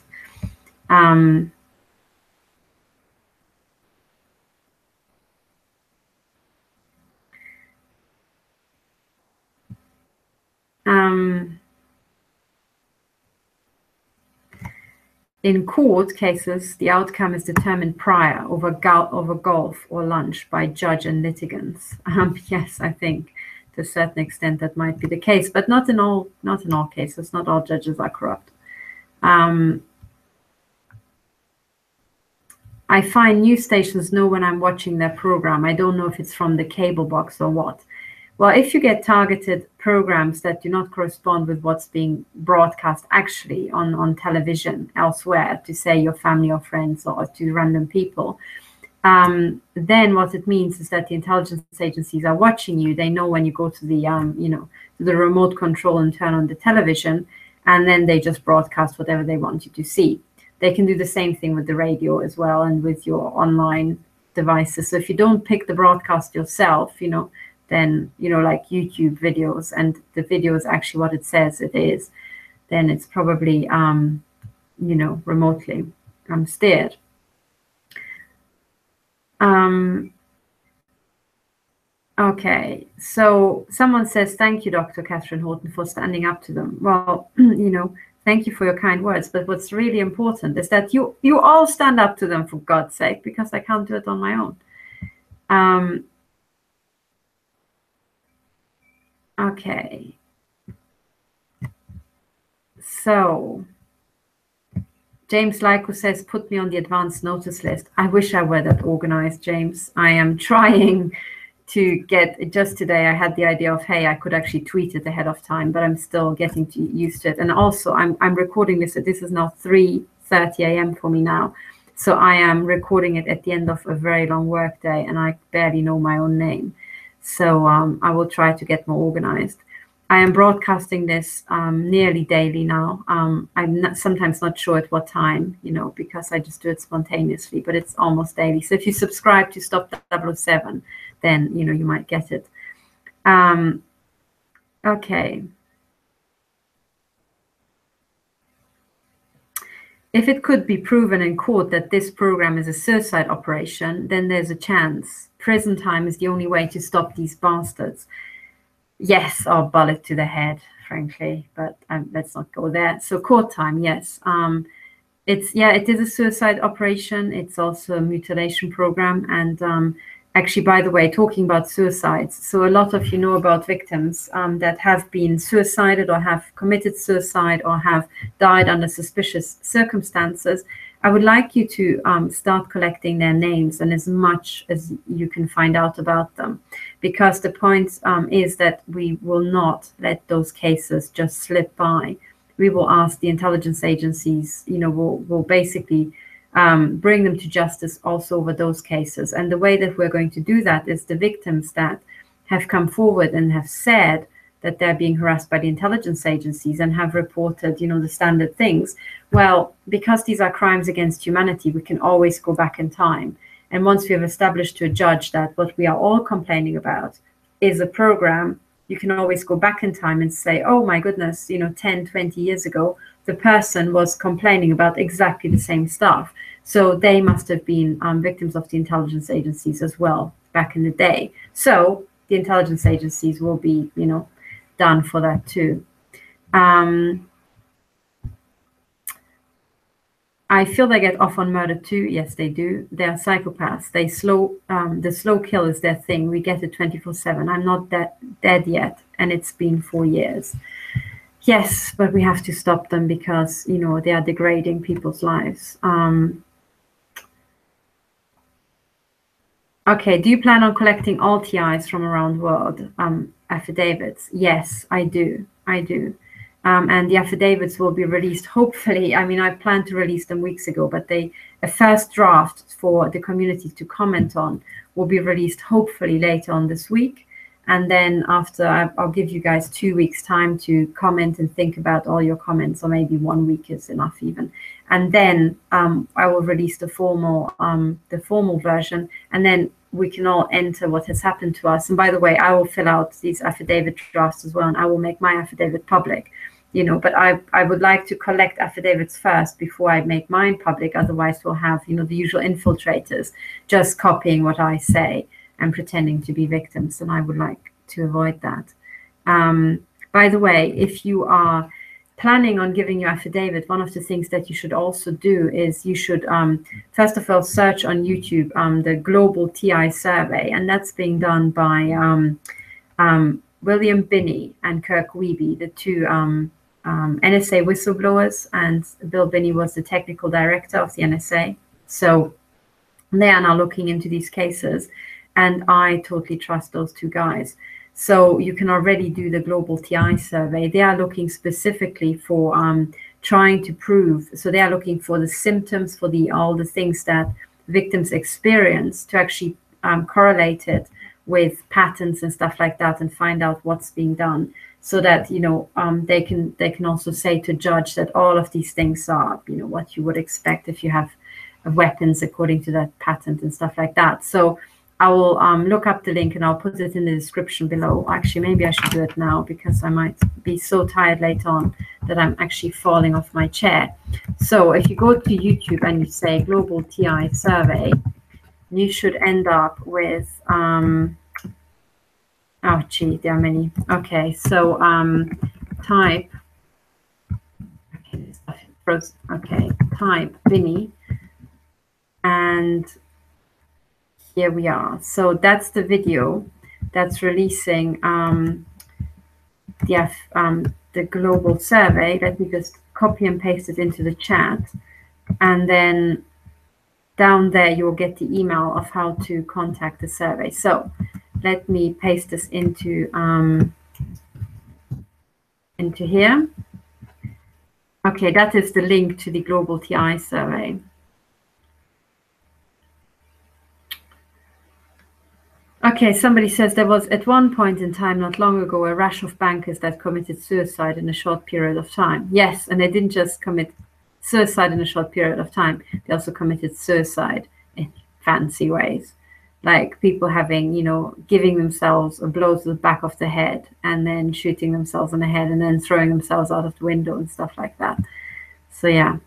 Speaker 1: In court cases, the outcome is determined prior over golf or lunch by judge and litigants. Yes, I think to a certain extent that might be the case, but not in all cases. Not all judges are corrupt. I find news stations know when I'm watching their program. I don't know if it's from the cable box or what. Well, if you get targeted programs that do not correspond with what's being broadcast actually on television elsewhere to, say, your family or friends or to random people, then what it means is that the intelligence agencies are watching you. They know when you go to the, to the remote control and turn on the television, and then they just broadcast whatever they want you to see. They can do the same thing with the radio as well and with your online devices. So if you don't pick the broadcast yourself, then, like YouTube videos, and the video is actually what it says it is, then it's probably, remotely steered. Okay, so someone says, thank you, Dr. Katherine Horton, for standing up to them. Well, thank you for your kind words, but what's really important is that you all stand up to them, for God's sake, because I can't do it on my own. Okay. So James Lyko says, put me on the advance notice list. I wish I were that organized, James. I am trying to get, just today I had the idea of, hey, I could actually tweet it ahead of time, but I'm still getting used to it. And also I'm recording this. This is now 3:30 a.m. for me now. So I am recording it at the end of a very long work day, and I barely know my own name. So I will try to get more organized. I am broadcasting this nearly daily now. I'm sometimes not sure at what time, because I just do it spontaneously, but it's almost daily. So if you subscribe to Stop 007, then, you might get it. Okay. If it could be proven in court that this program is a suicide operation, then there's a chance. Prison time is the only way to stop these bastards. Yes, or bullet to the head, frankly, but let's not go there. So court time, yes. It is a suicide operation. It's also a mutilation program. And actually, by the way, talking about suicides, so a lot of you know about victims that have been suicided or have committed suicide or have died under suspicious circumstances. I would like you to start collecting their names and as much as you can find out about them, because the point is that we will not let those cases just slip by. We will ask the intelligence agencies, we'll basically bring them to justice also over those cases. And the way that we're going to do that is the victims that have come forward and have said that they're being harassed by the intelligence agencies and have reported, the standard things. Well, because these are crimes against humanity, we can always go back in time. And once we have established to a judge that what we are all complaining about is a program, you can always go back in time and say, oh my goodness, 10, 20 years ago, the person was complaining about exactly the same stuff. So they must have been victims of the intelligence agencies as well back in the day. So the intelligence agencies will be, done for that too. I feel they get off on murder too. Yes, they do. They are psychopaths. They the slow kill is their thing. We get it 24/7. I'm not dead yet, and it's been 4 years. Yes, but we have to stop them because, they are degrading people's lives. Okay, do you plan on collecting all TIs from around the world? Affidavits? Yes, I do. And the affidavits will be released, hopefully. I planned to release them weeks ago, but a first draft for the community to comment on will be released hopefully later on this week. And then after, I'll give you guys 2 weeks time to comment and think about all your comments, or maybe 1 week is enough even. And then I will release the formal version, and then we can all enter what has happened to us. And by the way, I will fill out these affidavit drafts as well, and I will make my affidavit public. But I would like to collect affidavits first before I make mine public. Otherwise, we'll have, the usual infiltrators just copying what I say and pretending to be victims, and I would like to avoid that. By the way, if you are planning on giving your affidavit, one of the things that you should also do is you should first of all search on YouTube the Global TI Survey, and that's being done by William Binney and Kirk Wiebe, the two NSA whistleblowers, and Bill Binney was the technical director of the NSA. So they are now looking into these cases, and I totally trust those two guys. So you can already do the Global TI Survey. They are looking specifically for trying to prove, so they are looking for the symptoms, for all the things that victims experience, to actually correlate it with patterns and stuff like that, and find out what's being done, so that they can also say to judge that all of these things are what you would expect if you have weapons according to that patent and stuff like that. So I will look up the link and I'll put it in the description below. Actually, maybe I should do it now, because I might be so tired later on that I'm actually falling off my chair. So if you go to YouTube and you say Global TI Survey, you should end up with, oh gee, there are many. Okay, so type, okay, type Binney, and here we are. So that's the video that's releasing the global survey. Let me just copy and paste it into the chat, and then down there you will get the email of how to contact the survey. So let me paste this into here. Okay, that is the link to the Global TI Survey. Okay, somebody says there was at one point in time not long ago a rash of bankers that committed suicide in a short period of time. Yes, and they didn't just commit suicide in a short period of time, they also committed suicide in fancy ways, like people having, giving themselves a blow to the back of the head and then shooting themselves in the head and then throwing themselves out of the window and stuff like that. So yeah,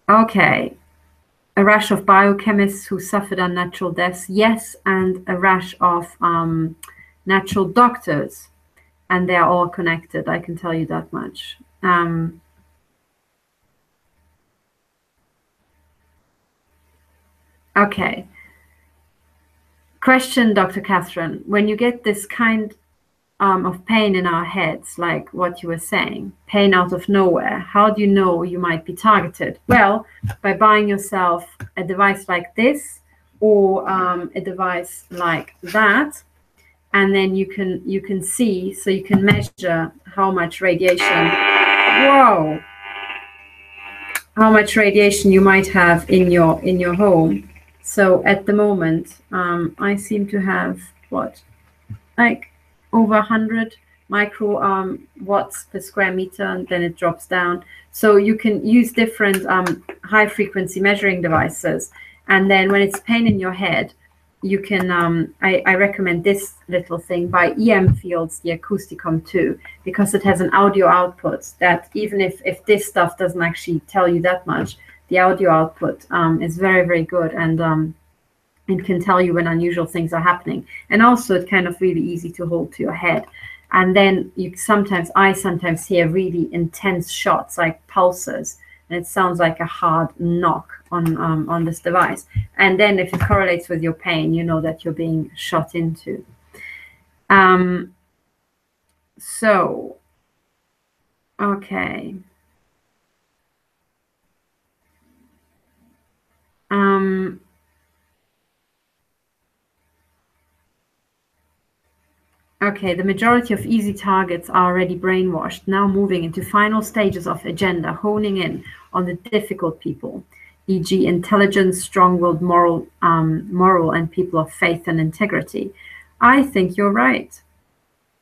Speaker 1: okay. A rash of biochemists who suffered unnatural deaths, yes, and a rash of natural doctors, and they are all connected, I can tell you that much. Okay. Question, Dr. Katherine, when you get this kind of pain in our heads, like what you were saying, pain out of nowhere, how do you know you might be targeted? Well, by buying yourself a device like this, or a device like that, and then you can see, so you can measure how much radiation, whoa, how much radiation you might have in your home. So at the moment, I seem to have what, like over 100 micro watts per square meter, and then it drops down. So you can use different high frequency measuring devices, and then when it's pain in your head, you can I recommend this little thing by EM Fields, the Acousticom 2, because it has an audio output that even if this stuff doesn't actually tell you that much, the audio output is very, very good, and it can tell you when unusual things are happening. And also it's kind of really easy to hold to your head. And then I sometimes hear really intense shots, like pulses, and it sounds like a hard knock on this device. And then if it correlates with your pain, you know that you're being shot into. So, okay. Okay, the majority of easy targets are already brainwashed, now moving into final stages of agenda, honing in on the difficult people, e.g. intelligent, strong-willed, moral, and people of faith and integrity. I think you're right.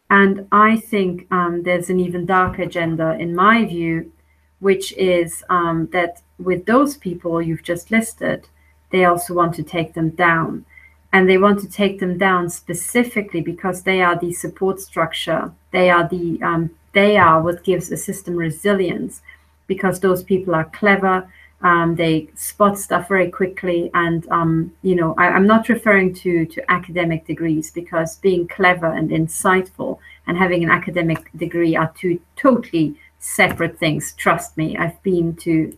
Speaker 1: And I think there's an even darker agenda, in my view, which is that with those people you've just listed, they also want to take them down. And they want to take them down specifically because they are the support structure. They are what gives a system resilience, because those people are clever, They spot stuff very quickly, and you know, I'm not referring to academic degrees, because being clever and insightful and having an academic degree are two totally separate things. Trust me, I've been to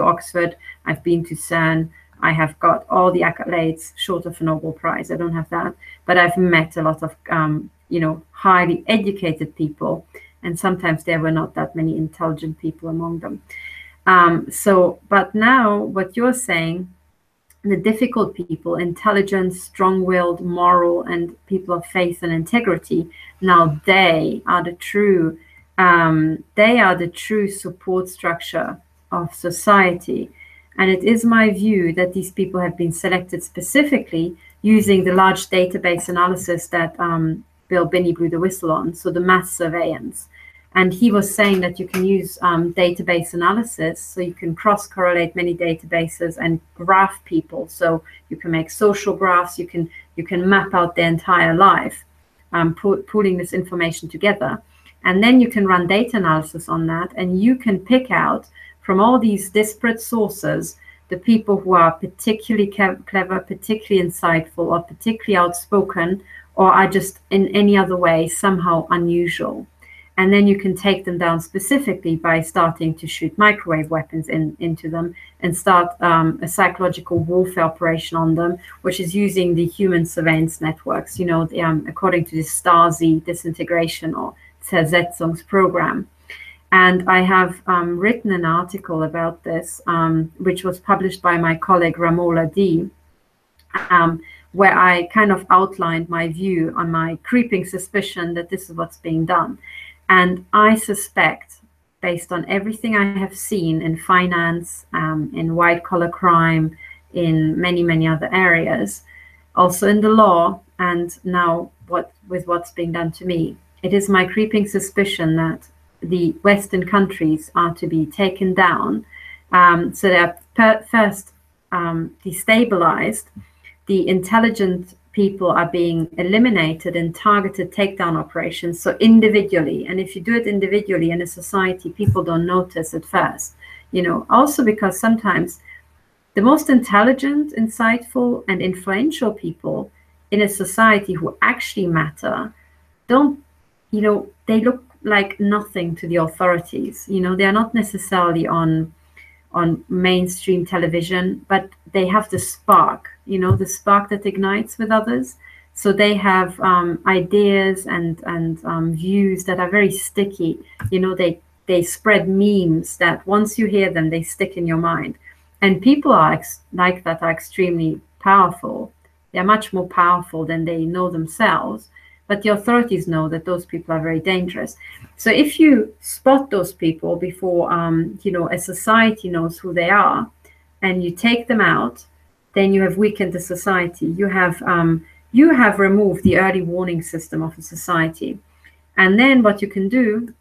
Speaker 1: Oxford, I've been to CERN, I have got all the accolades short of a Nobel Prize. I don't have that, but I've met a lot of you know, highly educated people, and sometimes there were not that many intelligent people among them. But now what you're saying, the difficult people, intelligent, strong-willed, moral, and people of faith and integrity, now they are the true support structure of society. And it is my view that these people have been selected specifically using the large database analysis that Bill Binney blew the whistle on, so the mass surveillance. And he was saying that you can use database analysis, so you can cross-correlate many databases and graph people. So you can make social graphs, you can map out their entire life, pulling this information together. And then you can run data analysis on that, and you can pick out from all these disparate sources the people who are particularly clever, particularly insightful, or particularly outspoken, or are just in any other way somehow unusual. And then you can take them down specifically by starting to shoot microwave weapons into them, and start a psychological warfare operation on them, which is using the human surveillance networks, you know, the, according to the Stasi disintegration or Zersetzungs program. And I have written an article about this, which was published by my colleague Ramola D, where I kind of outlined my view on my creeping suspicion that this is what's being done. And I suspect, based on everything I have seen in finance, in white-collar crime, in many, many other areas, also in the law, and now with what's being done to me, it is my creeping suspicion that the Western countries are to be taken down. So they're first destabilized. The intelligent people are being eliminated in targeted takedown operations, so individually. And if you do it individually in a society, people don't notice at first, you know, also because sometimes the most intelligent, insightful, and influential people in a society who actually matter don't, you know, they look like nothing to the authorities. You know, they are not necessarily on mainstream television, but they have the spark, you know, the spark that ignites with others. So they have ideas and views that are very sticky. You know, they spread memes that once you hear them, they stick in your mind. And people are like that are extremely powerful. They're much more powerful than they know themselves. But the authorities know that those people are very dangerous. So if you spot those people before, you know, a society knows who they are, and you take them out, then you have weakened the society. You have removed the early warning system of a society. And then what you can do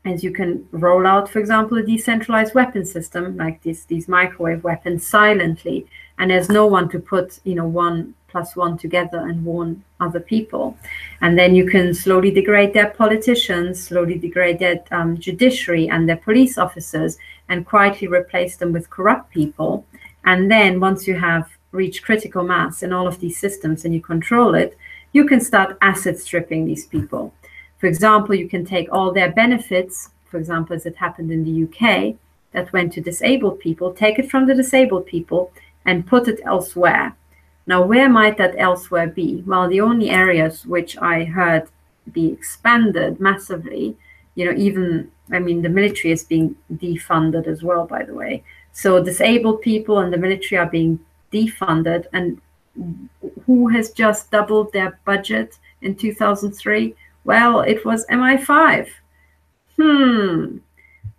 Speaker 1: is you can roll out, for example, a decentralized weapon system like these microwave weapons silently, and there's no one to put, you know, 1 + 1 together and warn other people. And then you can slowly degrade their politicians, slowly degrade their judiciary and their police officers, and quietly replace them with corrupt people. And then once you have reached critical mass in all of these systems and you control it, you can start asset stripping these people. For example, you can take all their benefits, for example, as it happened in the UK, that went to disabled people, take it from the disabled people and put it elsewhere. Now, where might that elsewhere be? Well, the only areas which I heard be expanded massively, you know, even, I mean, the military is being defunded as well, by the way. So disabled people and the military are being defunded. And who has just doubled their budget in 2003? Well, it was MI5.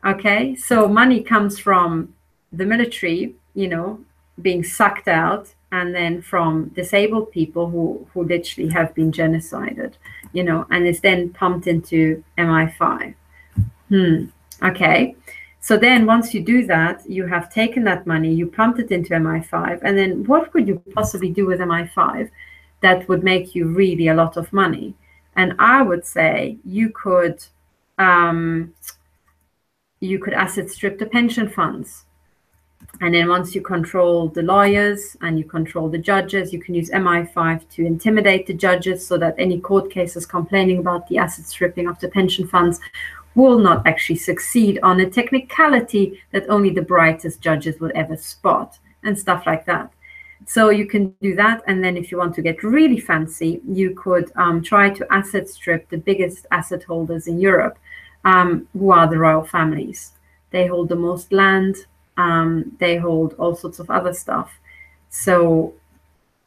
Speaker 1: Okay, so money comes from the military, you know, being sucked out, and then from disabled people who literally have been genocided, you know, and it's then pumped into MI5. Okay, so then once you do that, you have taken that money, you pumped it into MI5, and then what could you possibly do with MI5 that would make you really a lot of money? And I would say you could you could asset strip the pension funds. And then once you control the lawyers and you control the judges, you can use MI5 to intimidate the judges so that any court cases complaining about the asset stripping of the pension funds will not actually succeed on a technicality that only the brightest judges would ever spot, and stuff like that. So you can do that. And then if you want to get really fancy, you could try to asset strip the biggest asset holders in Europe, who are the royal families. They hold the most land. They hold all sorts of other stuff. So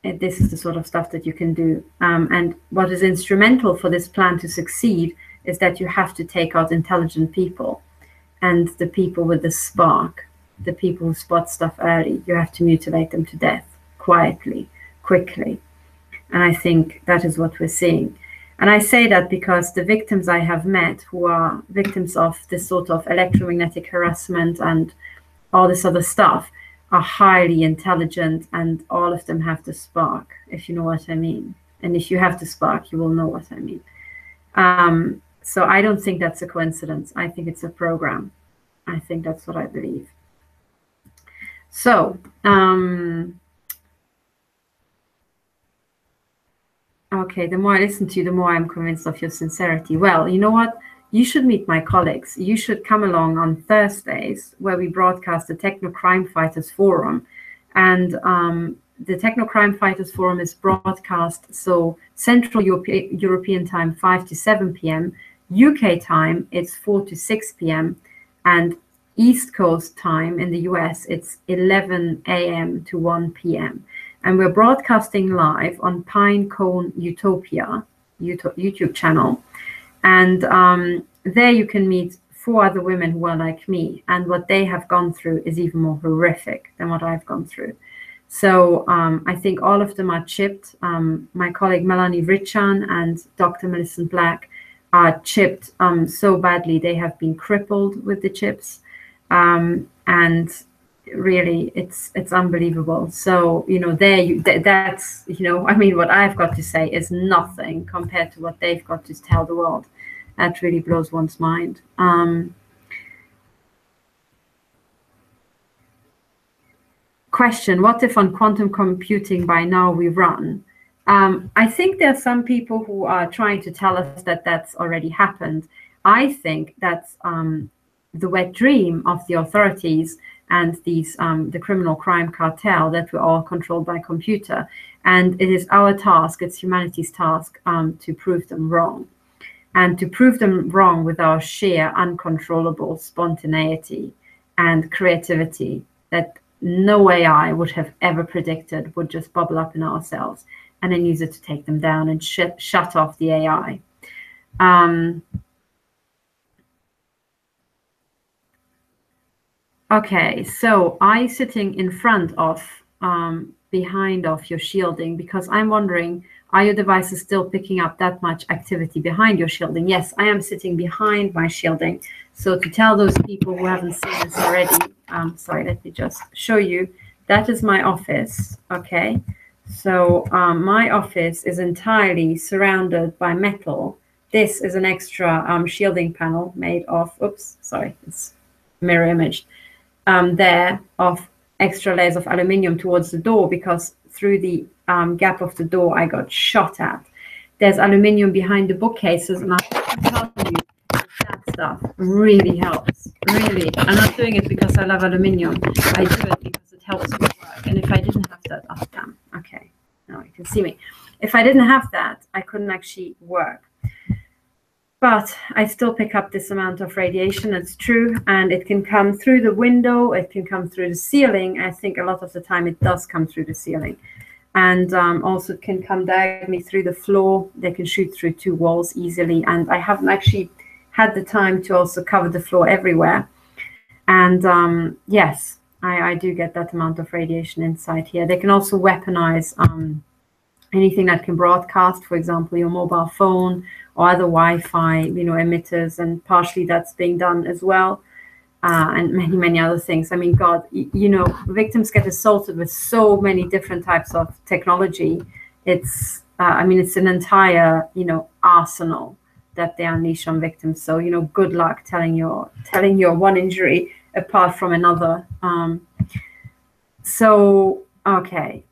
Speaker 1: this is the sort of stuff that you can do. And what is instrumental for this plan to succeed is that you have to take out intelligent people, and the people with the spark, the people who spot stuff early, you have to mutilate them to death quietly, quickly. And I think that is what we're seeing. And I say that because the victims I have met who are victims of this sort of electromagnetic harassment and all this other stuff are highly intelligent, and all of them have the spark, if you know what I mean. And if you have the spark, you will know what I mean. So I don't think that's a coincidence. I think it's a program. I think that's what I believe. So, okay, the more I listen to you, the more I'm convinced of your sincerity. Well, you know what? You should meet my colleagues. You should come along on Thursdays, where we broadcast the Techno Crime Fighters Forum. And the Techno Crime Fighters Forum is broadcast, so Central European time, 5 to 7 p.m. UK time, it's 4 to 6 p.m. And East Coast time in the US, it's 11 a.m. to 1 p.m. And we're broadcasting live on Pinecone Utopia YouTube channel. And there you can meet 4 other women who are like me. And what they have gone through is even more horrific than what I've gone through. So I think all of them are chipped. My colleague Melanie Richan and Dr. Millicent Black are chipped so badly. They have been crippled with the chips. And really, it's unbelievable. So, you know, that's, you know, I mean, what I've got to say is nothing compared to what they've got to tell the world. That really blows one's mind. Question, what if on quantum computing by now we run? I think there are some people who are trying to tell us that that's already happened. I think that's the wet dream of the authorities and these the criminal crime cartel, that we're all controlled by computer. And it is our task, it's humanity's task, to prove them wrong. And to prove them wrong with our sheer uncontrollable spontaneity and creativity that no AI would have ever predicted would just bubble up in ourselves, and then use it to take them down and shut off the AI. Okay, so are you sitting in front of, behind of your shielding? Because I'm wondering, are your devices still picking up that much activity behind your shielding? Yes, I am sitting behind my shielding. So to tell those people who haven't seen this already, sorry, let me just show you. That is my office, okay? So my office is entirely surrounded by metal. This is an extra shielding panel made of, oops, sorry, it's mirror image. There of extra layers of aluminium towards the door, because through the gap of the door I got shot at. There's aluminium behind the bookcases, and I'm telling you, that stuff really helps. Really, I'm not doing it because I love aluminium. I do it because it helps me work. And if I didn't have that, oh damn, okay, now you can see me. If I didn't have that, I couldn't actually work. But I still pick up this amount of radiation, it's true, and it can come through the window, it can come through the ceiling. I think a lot of the time it does come through the ceiling. And also it can come diagonally through the floor. They can shoot through 2 walls easily. And I haven't actually had the time to also cover the floor everywhere. And yes, I do get that amount of radiation inside here. They can also weaponize anything that can broadcast, for example, your mobile phone or other Wi-Fi, you know, emitters, and partially that's being done as well, and many, many other things. I mean, God, you know, victims get assaulted with so many different types of technology. It's, I mean, it's an entire, you know, arsenal that they unleash on victims. So, you know, good luck telling your one injury apart from another. Okay.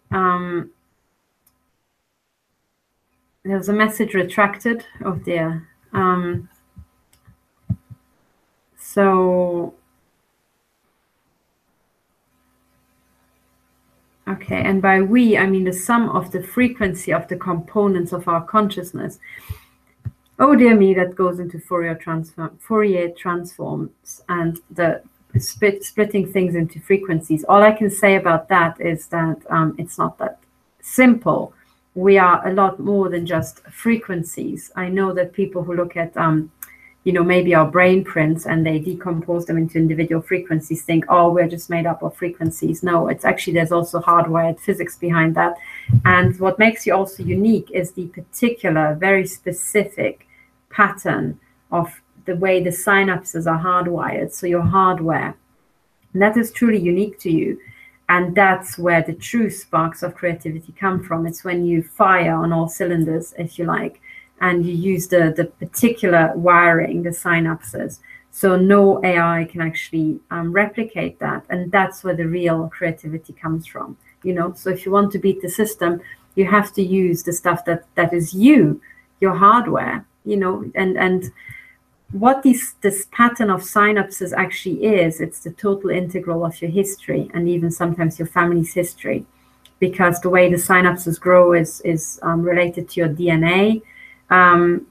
Speaker 1: There's a message retracted. Oh dear. Okay, and by we, I mean the sum of the frequency of the components of our consciousness. Oh dear me, that goes into Fourier transforms and the splitting things into frequencies. All I can say about that is that it's not that simple. We are a lot more than just frequencies. I know that people who look at you know, maybe our brain prints and they decompose them into individual frequencies think, oh, we're just made up of frequencies. No, it's actually, there's also hardwired physics behind that. And what makes you also unique is the particular, very specific pattern of the way the synapses are hardwired. So your hardware, and that is truly unique to you. And that's where the true sparks of creativity come from. It's when you fire on all cylinders, if you like, and you use the particular wiring, the synapses. So no AI can actually replicate that. And that's where the real creativity comes from. You know, so if you want to beat the system, you have to use the stuff that is you, your hardware, you know, and what this pattern of synapses actually is, it's the total integral of your history and even sometimes your family's history, because the way the synapses grow is related to your DNA. And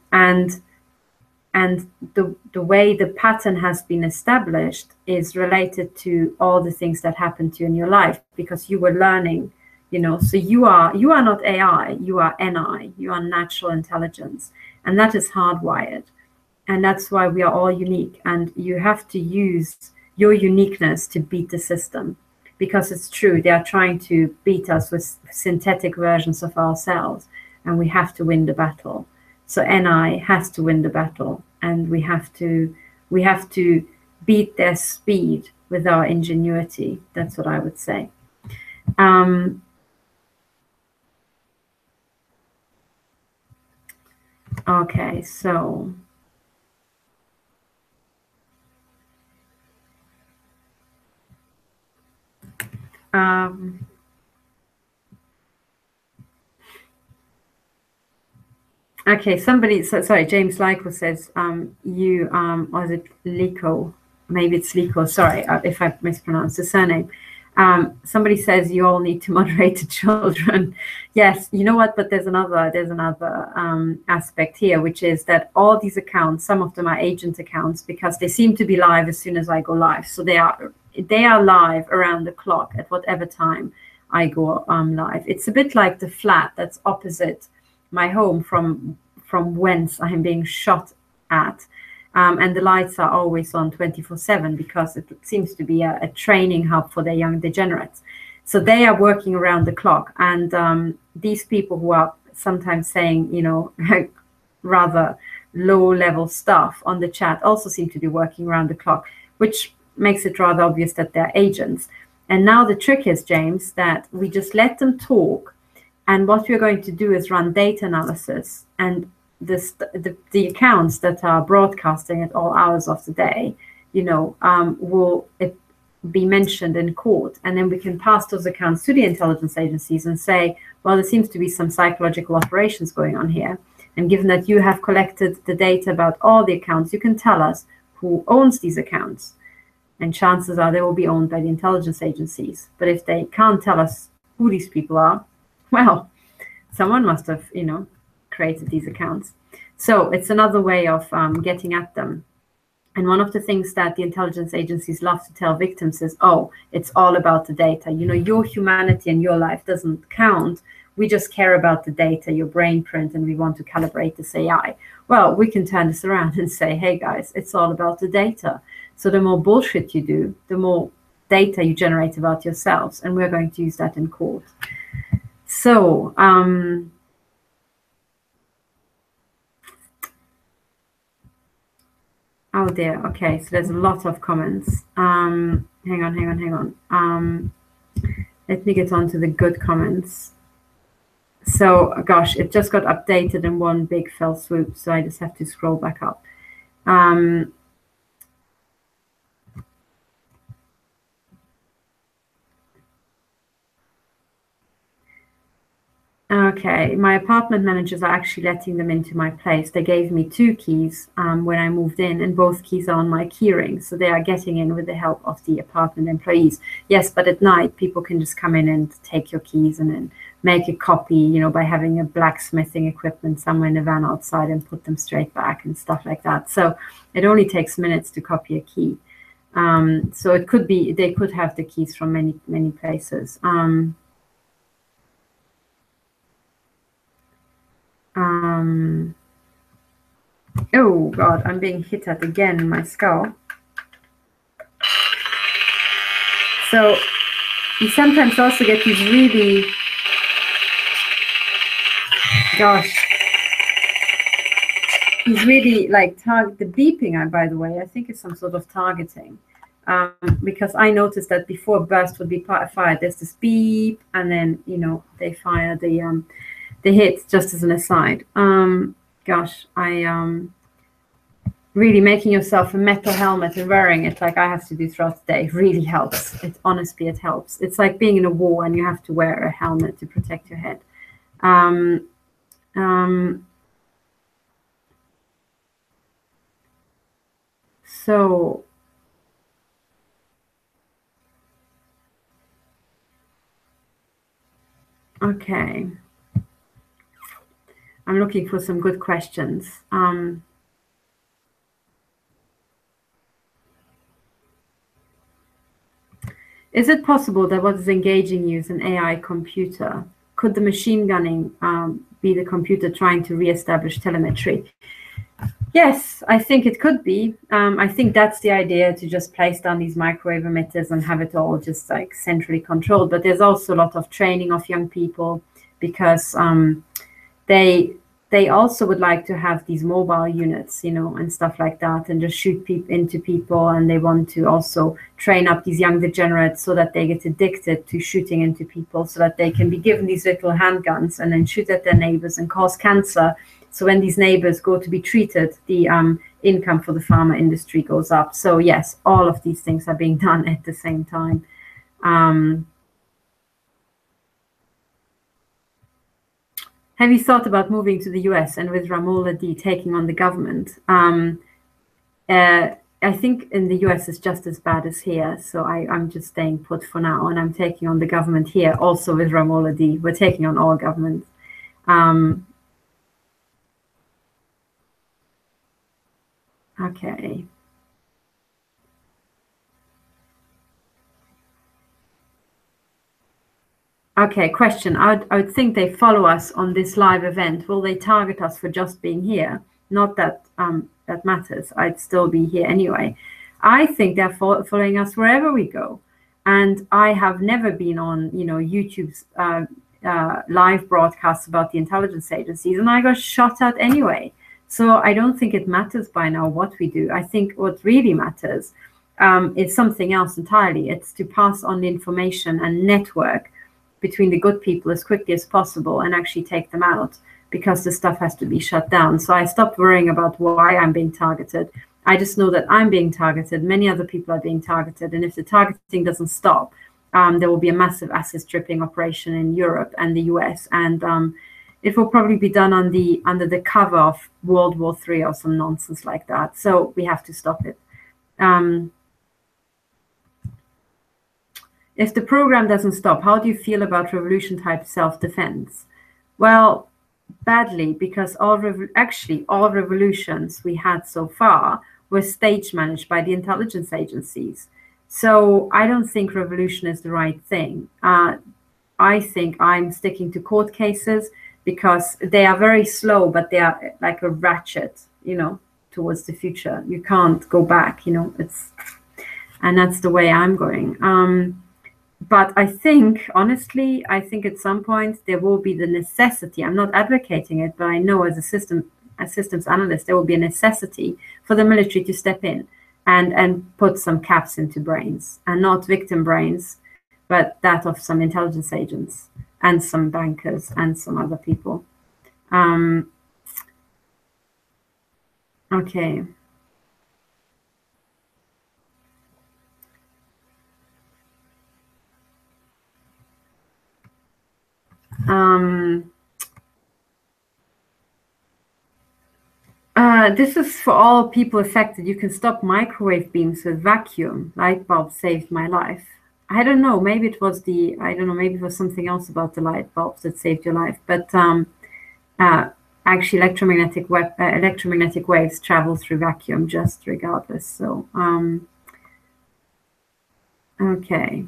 Speaker 1: the way the pattern has been established is related to all the things that happened to you in your life, because you were learning, you know. So you are not AI, you are NI, you are natural intelligence, and that is hardwired. And that's why we are all unique, and you have to use your uniqueness to beat the system, because it's true, they are trying to beat us with synthetic versions of ourselves, and we have to win the battle. So NI has to win the battle, and we have to beat their speed with our ingenuity. That's what I would say. Okay, so okay, somebody, sorry, James Lyko says, was it Lico? Maybe it's Lico, sorry if I mispronounced the surname. Somebody says you all need to moderate the children. Yes, you know what, but there's another aspect here, which is that all these accounts, some of them are agent accounts because they seem to be live as soon as I go live. So they are live around the clock at whatever time I go live. It's a bit like the flat that's opposite my home from whence I am being shot at. And the lights are always on 24/7 because it seems to be a training hub for their young degenerates. So they are working around the clock. And these people who are sometimes saying, you know, rather low-level stuff on the chat also seem to be working around the clock, which makes it rather obvious that they're agents. And now the trick is, James, that we just let them talk. And what we're going to do is run data analysis, and the accounts that are broadcasting at all hours of the day, you know, will be mentioned in court. And then we can pass those accounts to the intelligence agencies and say, well, there seems to be some psychological operations going on here. And given that you have collected the data about all the accounts, you can tell us who owns these accounts. And chances are they will be owned by the intelligence agencies. But if they can't tell us who these people are, well, someone must have, you know, created these accounts. So it's another way of getting at them. And one of the things that the intelligence agencies love to tell victims is, oh, it's all about the data. You know, your humanity and your life doesn't count. We just care about the data, your brain print, and we want to calibrate this AI. Well, we can turn this around and say, hey, guys, it's all about the data. So the more bullshit you do, the more data you generate about yourselves. And we're going to use that in court. So, oh dear, okay, so there's a lot of comments. Hang on. Let me get on to the good comments. So gosh, it just got updated in one big fell swoop, so I just have to scroll back up. Okay, my apartment managers are actually letting them into my place. They gave me 2 keys when I moved in, and both keys are on my keyring, so they are getting in with the help of the apartment employees. Yes, but at night people can just come in and take your keys and then make a copy, you know, by having a blacksmithing equipment somewhere in the van outside and put them straight back and stuff like that. So it only takes minutes to copy a key. So it could be, they could have the keys from many places. Oh God, I'm being hit at again in my skull. So you sometimes also get these really, these really like the beeping, by the way, I think it's some sort of targeting. Because I noticed that before a burst would be fired, there's this beep, and then, you know, they fire the hit, just as an aside. Really making yourself a metal helmet and wearing it like I have to do throughout the day really helps. Honestly, it helps. It's like being in a war and you have to wear a helmet to protect your head. So okay, I'm looking for some good questions. Is it possible that what is engaging you is an AI computer? Could the machine gunning be the computer trying to reestablish telemetry? Yes, I think it could be. I think that's the idea, to just place down these microwave emitters and have it all just like centrally controlled. But there's also a lot of training of young people, because they also would like to have these mobile units, you know, and stuff like that, and just shoot into people. And they want to also train up these young degenerates so that they get addicted to shooting into people, so that they can be given these little handguns and then shoot at their neighbors and cause cancer. So when these neighbors go to be treated, the income for the pharma industry goes up. So yes, all of these things are being done at the same time. Have you thought about moving to the US and with Ramola D taking on the government? I think in the US it's just as bad as here. So I'm just staying put for now, and I'm taking on the government here also with Ramola D. We're taking on all governments. Okay. Okay, question. I would think they follow us on this live event. Will they target us for just being here? Not that that matters. I'd still be here anyway. I think they're following us wherever we go. And I have never been on, you know, YouTube's live broadcasts about the intelligence agencies, and I got shot at anyway. So I don't think it matters by now what we do. I think what really matters is something else entirely. It's to pass on the information and network between the good people as quickly as possible and actually take them out, because the stuff has to be shut down. So I stopped worrying about why I'm being targeted. I just know that I'm being targeted. Many other people are being targeted. And if the targeting doesn't stop, there will be a massive acid stripping operation in Europe and the US. And it will probably be done under the cover of World War III or some nonsense like that. So we have to stop it. If the program doesn't stop, how do you feel about revolution-type self-defense? Well, badly, because all revolutions we had so far were stage managed by the intelligence agencies. So I don't think revolution is the right thing. I think I'm sticking to court cases, because they are very slow, but they are like a ratchet, you know, towards the future. You can't go back, you know, and that's the way I'm going. But I think, honestly, I think at some point there will be the necessity. I'm not advocating it, but I know as a systems analyst, there will be a necessity for the military to step in and put some caps into brains, and not victim brains, but that of some intelligence agents. and some bankers and some other people. Okay. This is for all people affected. You can stop microwave beams with vacuum. Light bulb saved my life. I don't know. Maybe it was maybe it was something else about the light bulbs that saved your life. But actually, electromagnetic waves travel through vacuum just regardless. So, okay.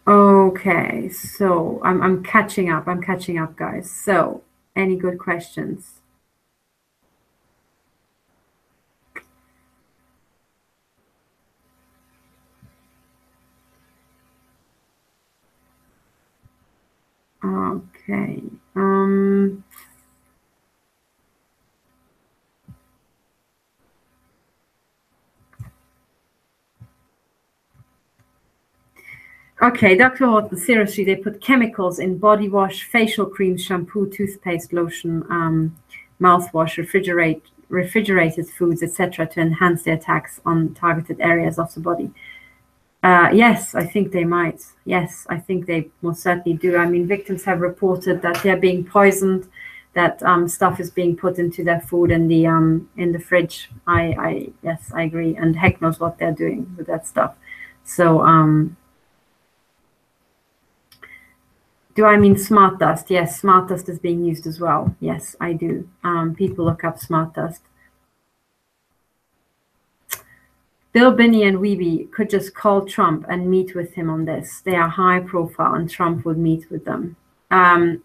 Speaker 1: Okay, so I'm catching up. I'm catching up, guys. So, any good questions? Okay. Okay, Dr. Horton, seriously, they put chemicals in body wash, facial cream, shampoo, toothpaste, lotion, mouthwash, refrigerated foods, etc., to enhance the attacks on targeted areas of the body. Yes, I think they might. Yes, I think they most certainly do. I mean, victims have reported that they're being poisoned, that stuff is being put into their food in the fridge. Yes, I agree. And heck knows what they're doing with that stuff. So, do I mean smart dust? Yes, smart dust is being used as well. Yes, I do. People look up smart dust. Bill Binney and Wiebe could just call Trump and meet with him on this. They are high profile and Trump would meet with them. Yeah,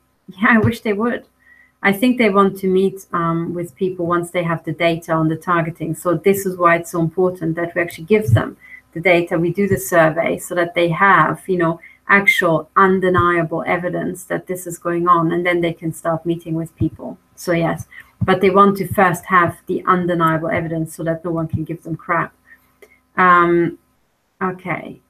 Speaker 1: I wish they would. I think they want to meet with people once they have the data on the targeting. So this is why it's so important that we actually give them the data. We do the survey so that they have, actual undeniable evidence that this is going on, and then they can start meeting with people. So yes, but they want to first have the undeniable evidence so that no one can give them crap. Okay.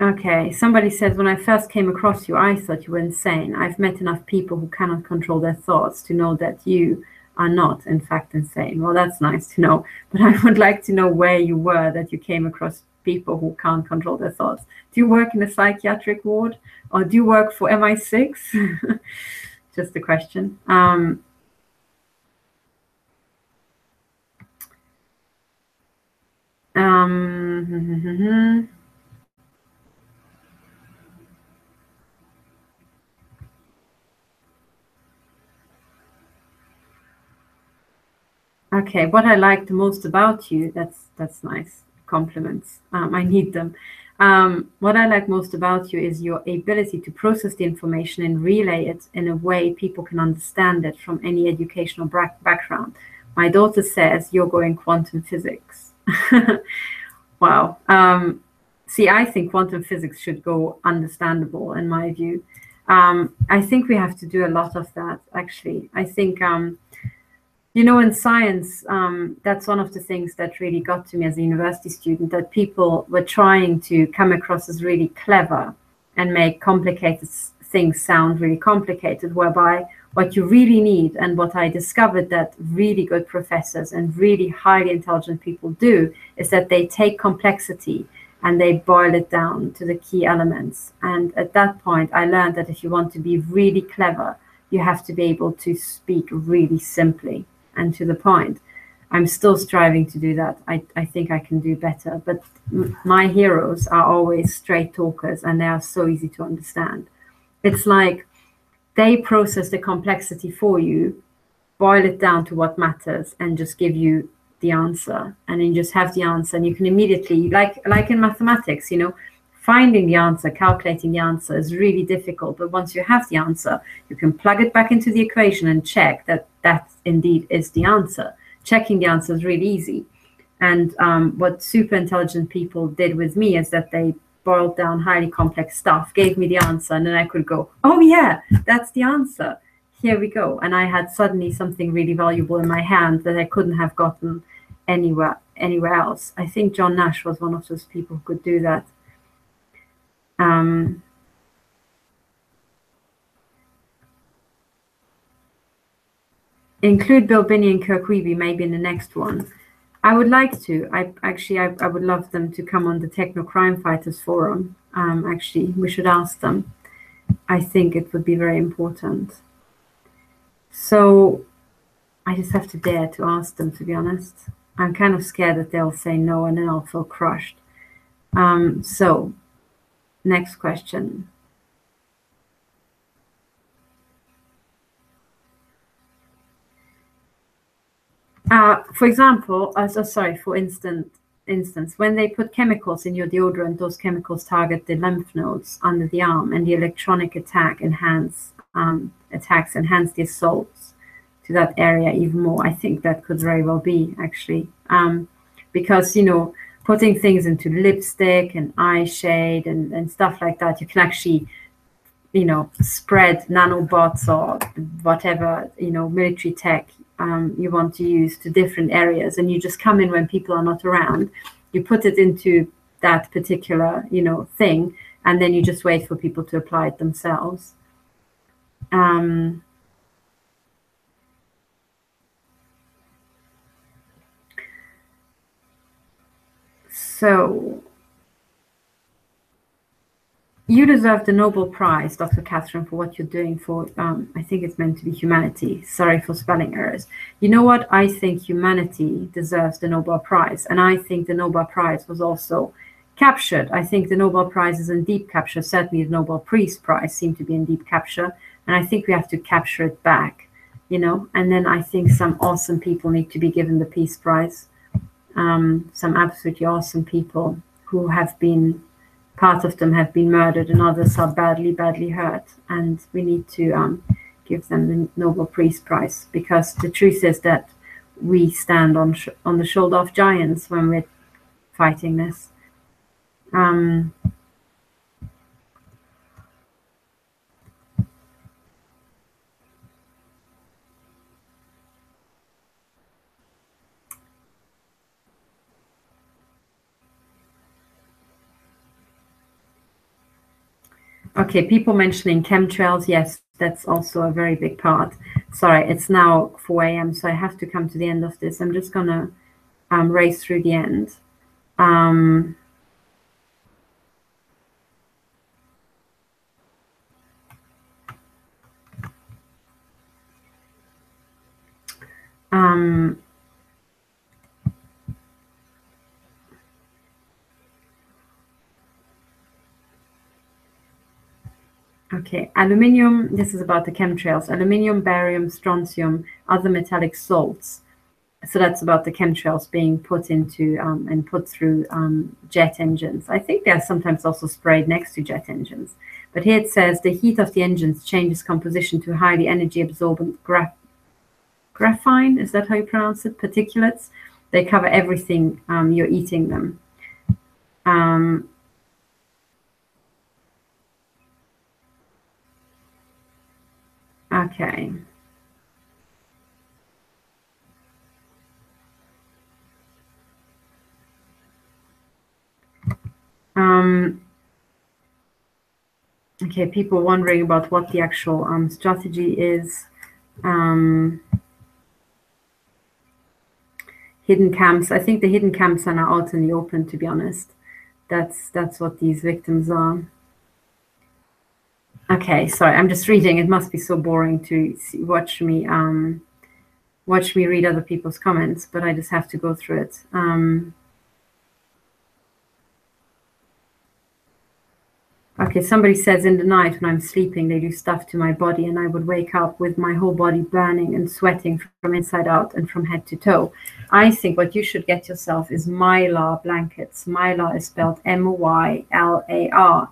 Speaker 1: Okay, somebody says, when I first came across you, I thought you were insane. I've met enough people who cannot control their thoughts to know that you are not, in fact, insane. Well, that's nice to know. But I would like to know where you were that you came across people who can't control their thoughts. Do you work in a psychiatric ward? Or do you work for MI6? Just a question. Okay, what I like the most about you, that's nice. Compliments. I need them. What I like most about you is your ability to process the information and relay it in a way people can understand it from any educational background. My daughter says you're going quantum physics. Wow. See, I think quantum physics should go understandable in my view. I think we have to do a lot of that, actually. I think in science, that's one of the things that really got to me as a university student, that people were trying to come across as really clever and make complicated things sound really complicated, whereby what you really need, and what I discovered that really good professors and really highly intelligent people do, is that they take complexity and they boil it down to the key elements. And at that point, I learned that if you want to be really clever, you have to be able to speak really simply and to the point. I'm still striving to do that. I think I can do better, but my heroes are always straight talkers and they are so easy to understand. It's like they process the complexity for you, boil it down to what matters, and just give you the answer. And then you just have the answer, and you can immediately, like in mathematics, finding the answer, calculating the answer is really difficult. But once you have the answer, you can plug it back into the equation and check that that indeed is the answer. Checking the answer is really easy. And what super intelligent people did with me is that they boiled down highly complex stuff, gave me the answer, and then I could go, oh yeah, that's the answer. Here we go. And I had suddenly something really valuable in my hand that I couldn't have gotten anywhere else. I think John Nash was one of those people who could do that. Include Bill Binney and Kirk Wiebe maybe in the next one. I would like to. I would love them to come on the Techno Crime Fighters Forum. Actually, we should ask them. I think it would be very important. So I just have to dare to ask them, to be honest. I'm kind of scared that they'll say no and then I'll feel crushed. So next question. For example, for instance, when they put chemicals in your deodorant, those chemicals target the lymph nodes under the arm, and the electronic attacks enhance the assaults to that area even more. I think that could very well be, actually, because, you know, putting things into lipstick and eye shade and stuff like that, you can actually, you know, spread nanobots or whatever, you know, military tech you want to use to different areas, and you just come in when people are not around, you put it into that particular, you know, thing, and then you just wait for people to apply it themselves. So you deserve the Nobel Prize, Dr. Katherine, for what you're doing for, I think it's meant to be humanity. Sorry for spelling errors. You know what? I think humanity deserves the Nobel Prize. And I think the Nobel Prize was also captured. I think the Nobel Prize is in deep capture. Certainly the Nobel Peace Prize seemed to be in deep capture. And I think we have to capture it back, you know. And then I think some awesome people need to be given the Peace Prize. Some absolutely awesome people who have been, part of them have been murdered and others are badly, badly hurt. And we need to give them the Nobel Peace Prize, because the truth is that we stand on the shoulder of giants when we're fighting this. Okay, people mentioning chemtrails. Yes, that's also a very big part. Sorry, it's now 4 a.m., so I have to come to the end of this. I'm just going to race through the end. Okay, aluminium, this is about the chemtrails. Aluminium, barium, strontium, other metallic salts. So that's about the chemtrails being put into and put through jet engines. I think they're sometimes also sprayed next to jet engines. But here it says the heat of the engines changes composition to highly energy absorbent graphene. Is that how you pronounce it? Particulates. They cover everything. You're eating them. Okay. Okay, people wondering about what the actual strategy is. Hidden camps. I think the hidden camps are now out in the open, to be honest. That's what these victims are. Okay, sorry, I'm just reading. It must be so boring to watch me read other people's comments, but I just have to go through it. Okay, somebody says in the night when I'm sleeping, they do stuff to my body and I would wake up with my whole body burning and sweating from inside out and from head to toe. I think what you should get yourself is Mylar blankets. Mylar is spelled M-Y-L-A-R.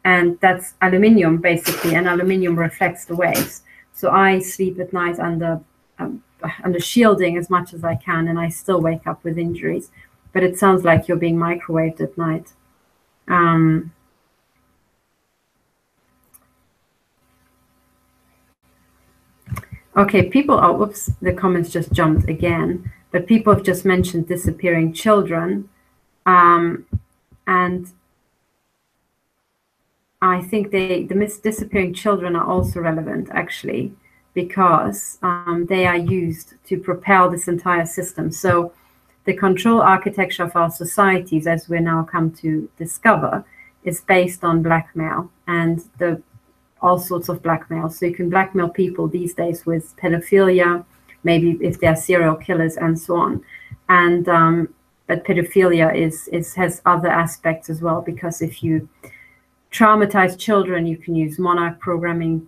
Speaker 1: And that's aluminium, basically, and aluminium reflects the waves. So I sleep at night under under shielding as much as I can, and I still wake up with injuries. But it sounds like you're being microwaved at night. Okay, people are, whoops, the comments just jumped again, but people have just mentioned disappearing children. And I think the disappearing children are also relevant, actually, because they are used to propel this entire system. So the control architecture of our societies, as we now come to discover, is based on blackmail and all sorts of blackmail. So you can blackmail people these days with pedophilia, maybe if they're serial killers and so on. And but pedophilia has other aspects as well, because if you traumatize children, you can use monarch programming,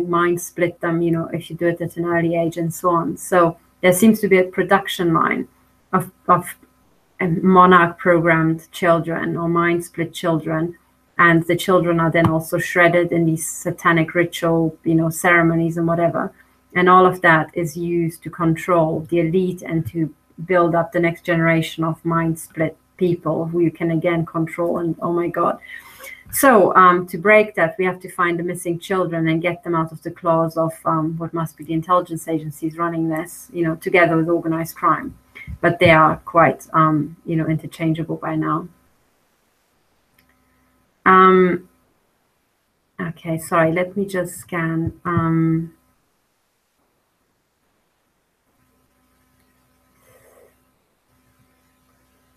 Speaker 1: mind split them, if you do it at an early age and so on. So there seems to be a production line of monarch programmed children or mind split children. And the children are then also shredded in these satanic ritual, ceremonies and whatever. And all of that is used to control the elite and to build up the next generation of mind split people who you can again control. And oh my God. So to break that, we have to find the missing children and get them out of the claws of what must be the intelligence agencies running this, together with organized crime. But they are quite, interchangeable by now. Okay, sorry, let me just scan.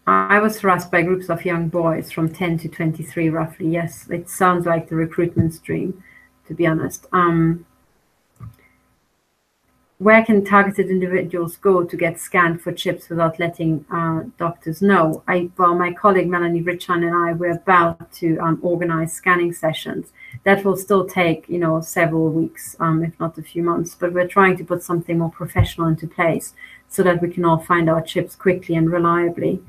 Speaker 1: I was harassed by groups of young boys from 10 to 23, roughly. Yes, it sounds like the recruitment stream, to be honest. Where can targeted individuals go to get scanned for chips without letting doctors know? Well, my colleague Melanie Richan and I were about to organize scanning sessions. That will still take, several weeks, if not a few months. But we're trying to put something more professional into place so that we can all find our chips quickly and reliably.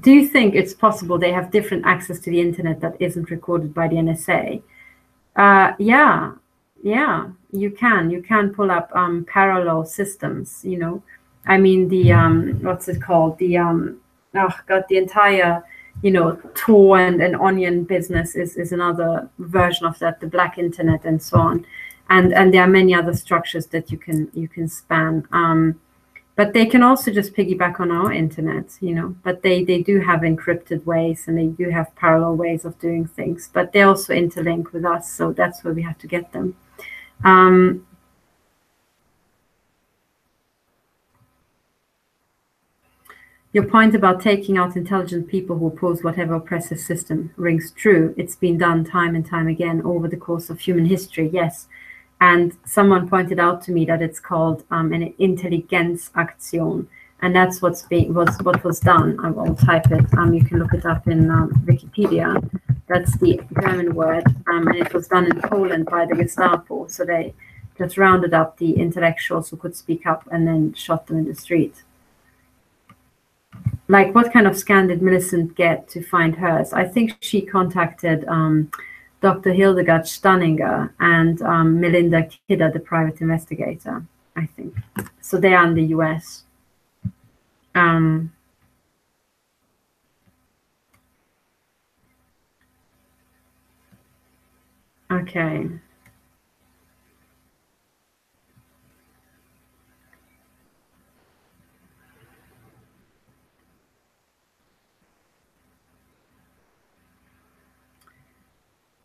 Speaker 1: Do you think it's possible they have different access to the internet that isn't recorded by the NSA? Yeah, you can pull up parallel systems, I mean, the what's it called, the the entire Tor and Onion business is another version of that, the black internet and so on, and there are many other structures that you can span, but they can also just piggyback on our internet, but they do have encrypted ways and they do have parallel ways of doing things, but they also interlink with us, so that's where we have to get them. Your point about taking out intelligent people who oppose whatever oppressive system rings true. It's been done time and time again over the course of human history, yes. And someone pointed out to me that it's called an Intelligenzaktion, and that's what was done. I will type it. You can look it up in Wikipedia. That's the German word, and it was done in Poland by the Gestapo. So they just rounded up the intellectuals who could speak up and then shot them in the street. Like, what kind of scan did Millicent get to find hers? I think she contacted Dr. Hildegard Stanninger and Melinda Kidder, the private investigator, I think. So they are in the US. Okay.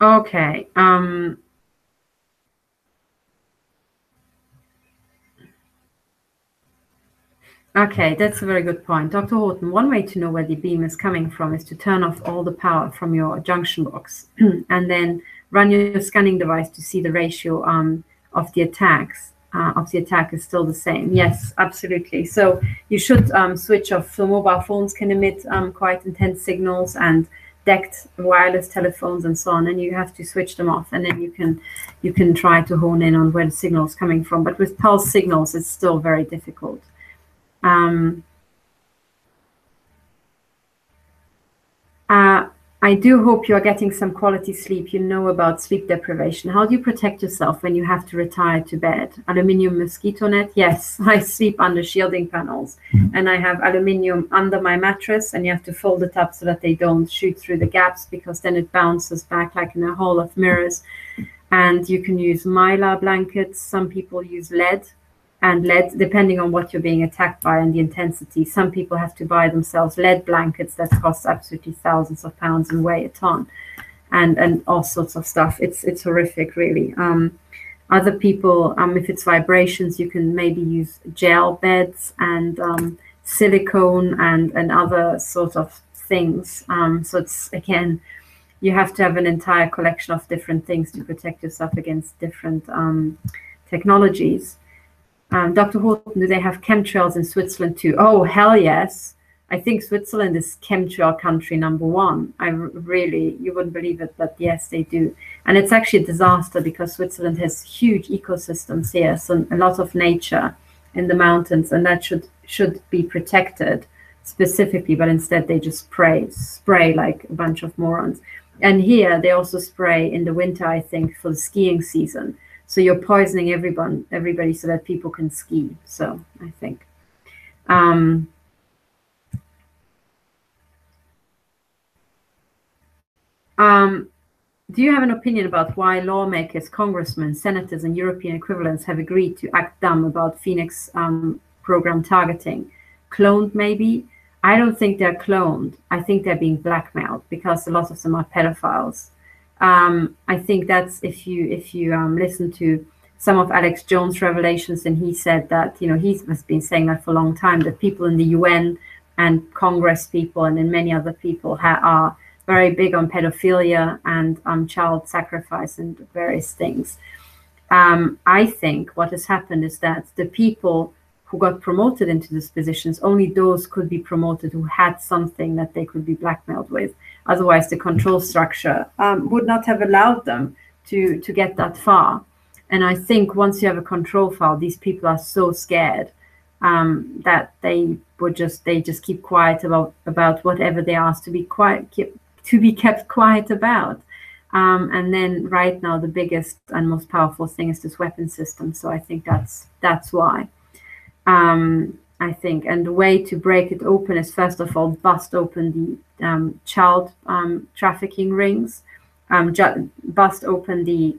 Speaker 1: Okay. Okay, that's a very good point. Dr. Horton, one way to know where the beam is coming from is to turn off all the power from your junction box and then run your scanning device to see the ratio of the attacks. Of the attack is still the same. Yes, absolutely. So you should switch off. So mobile phones can emit quite intense signals, and decked wireless telephones and so on, and you have to switch them off, and then you can try to hone in on where the signal is coming from. But with pulse signals, it's still very difficult. I do hope you are getting some quality sleep. You know about sleep deprivation. How do you protect yourself when you have to retire to bed? Aluminium mosquito net? Yes, I sleep under shielding panels, and I have aluminium under my mattress, and you have to fold it up so that they don't shoot through the gaps, because then it bounces back like in a hall of mirrors. And you can use mylar blankets. Some people use lead, and lead, depending on what you're being attacked by and the intensity. Some people have to buy themselves lead blankets that cost absolutely thousands of pounds and weigh a ton, and all sorts of stuff. It's horrific, really. Other people, if it's vibrations, you can maybe use gel beds and silicone and other sort of things. So it's, again, you have to have an entire collection of different things to protect yourself against different technologies. Dr. Horton, do they have chemtrails in Switzerland too? Oh, hell yes. I think Switzerland is chemtrail country #1. Really, you wouldn't believe it, but yes, they do. And it's actually a disaster because Switzerland has huge ecosystems here, so a lot of nature in the mountains, and that should be protected specifically, but instead they just spray like a bunch of morons. And here they also spray in the winter, I think, for the skiing season. So you're poisoning everybody so that people can ski. So I think. Do you have an opinion about why lawmakers, congressmen, senators, and European equivalents have agreed to act dumb about Phoenix program targeting? Cloned, maybe? I don't think they're cloned. I think they're being blackmailed because a lot of them are pedophiles. I think that's if you listen to some of Alex Jones' revelations, and he said that, he has been saying that for a long time, that people in the UN and Congress people and many other people are very big on pedophilia and child sacrifice and various things. I think what has happened is that the people who got promoted into these positions, only those could be promoted who had something that they could be blackmailed with. Otherwise, the control structure would not have allowed them to get that far. And I think once you have a control file, these people are so scared that they just keep quiet about whatever they ask to be kept quiet about. And then right now, the biggest and most powerful thing is this weapon system. So I think that's why. I think, and the way to break it open is, first of all, bust open the child trafficking rings, bust open the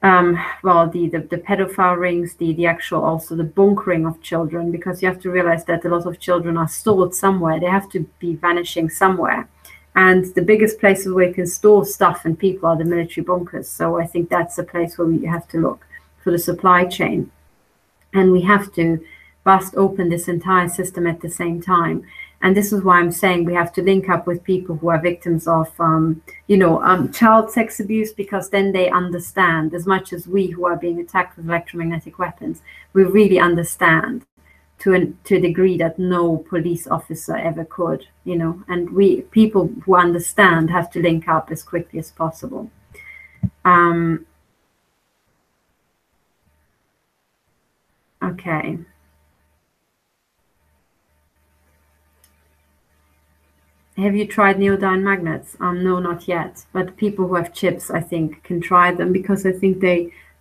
Speaker 1: pedophile rings, the actual, also the bunkering of children, because you have to realize that a lot of children are stored somewhere. They have to be vanishing somewhere. And the biggest places where you can store stuff and people are the military bunkers. So I think that's the place where we have to look for the supply chain. And we have to bust open this entire system at the same time. And this is why I'm saying we have to link up with people who are victims of, child sex abuse, because then they understand, as much as we who are being attacked with electromagnetic weapons, we really understand to a degree that no police officer ever could, and people who understand have to link up as quickly as possible. Okay. Have you tried neodyne magnets? No, not yet. But people who have chips, I think, can try them, because I think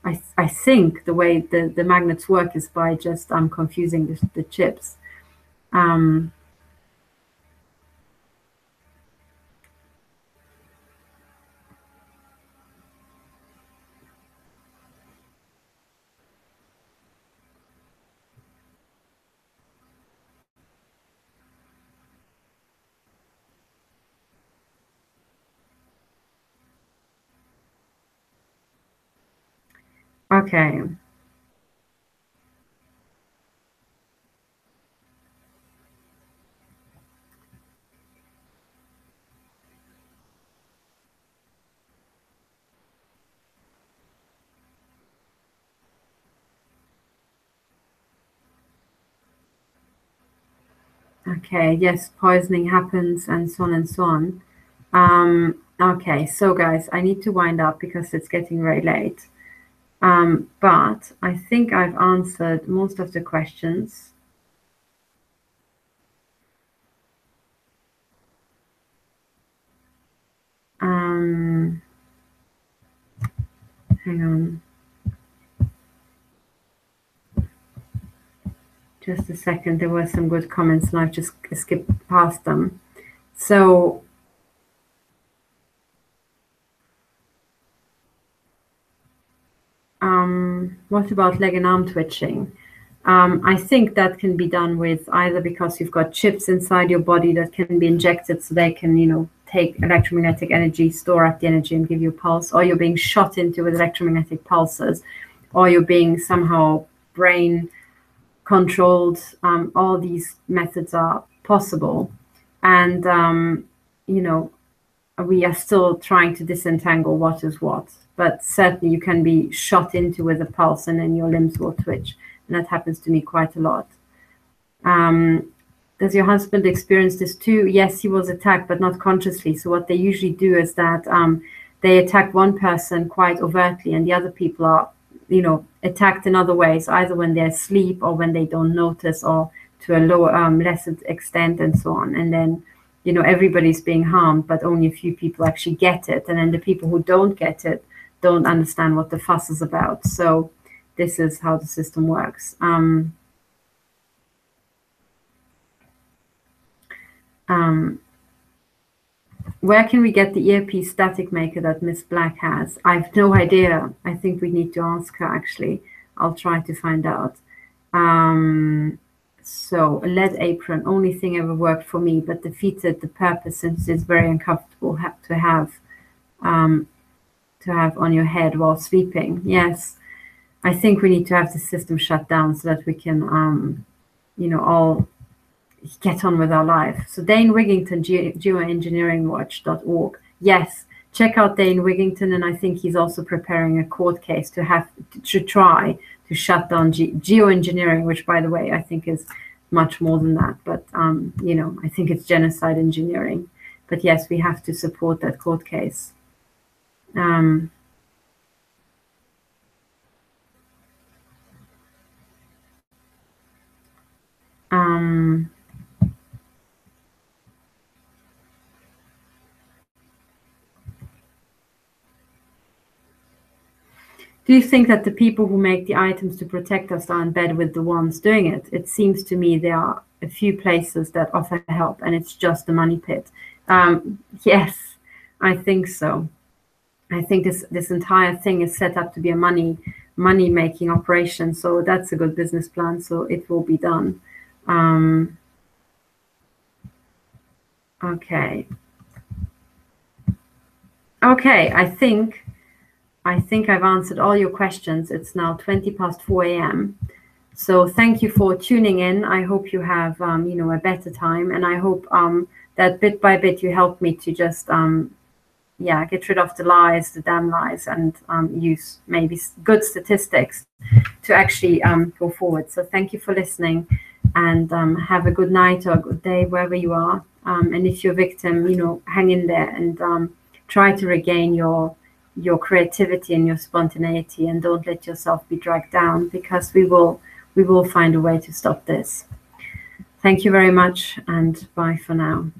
Speaker 1: I think the way the magnets work is by just confusing the chips. Okay. Okay, yes, poisoning happens and so on and so on. Okay, so guys, I need to wind up because it's getting very late. But I think I've answered most of the questions. Hang on. Just a second. There were some good comments and I've just skipped past them. So what about leg and arm twitching? I think that can be done with either because you've got chips inside your body that can be injected so they can, you know, take electromagnetic energy, store up the energy and give you a pulse, or you're being shot into with electromagnetic pulses, or you're being somehow brain controlled. All these methods are possible. And, you know, we are still trying to disentangle what is what, but certainly you can be shot into with a pulse and then your limbs will twitch. And that happens to me quite a lot. Does your husband experience this too? Yes, he was attacked, but not consciously. So what they usually do is that they attack one person quite overtly and the other people are, you know, attacked in other ways, either when they're asleep or when they don't notice, or to a lower, lesser extent and so on. And then, you know, everybody's being harmed, but only a few people actually get it. And then the people who don't get it don't understand what the fuss is about. So this is how the system works. Where can we get the earpiece static maker that Miss Black has? I have no idea. I think we need to ask her, actually. I'll try to find out. So a lead apron, only thing ever worked for me, but defeated the purpose since it's very uncomfortable to have on your head while sleeping. Yes, I think we need to have the system shut down so that we can, you know, all get on with our life. So Dane Wigington, geoengineeringwatch.org. Yes, check out Dane Wigington, and I think he's also preparing a court case to try to shut down geoengineering, which, by the way, I think is much more than that. But, you know, I think it's genocide engineering. But yes, we have to support that court case. Do you think that the people who make the items to protect us are in bed with the ones doing it? It seems to me there are a few places that offer help, and it's just a money pit. Yes, I think so. I think this entire thing is set up to be a money-making operation. So that's a good business plan. So it will be done. Okay. Okay, I think I've answered all your questions. It's now 4 a.m. So thank you for tuning in. I hope you have, you know, a better time. And I hope that bit by bit you help me to just, yeah, get rid of the lies, the damn lies, and use maybe good statistics to actually go forward. So thank you for listening, and have a good night or a good day wherever you are. And if you're a victim, you know, hang in there and try to regain your creativity and your spontaneity, and don't let yourself be dragged down, because we will find a way to stop this. Thank you very much, and bye for now.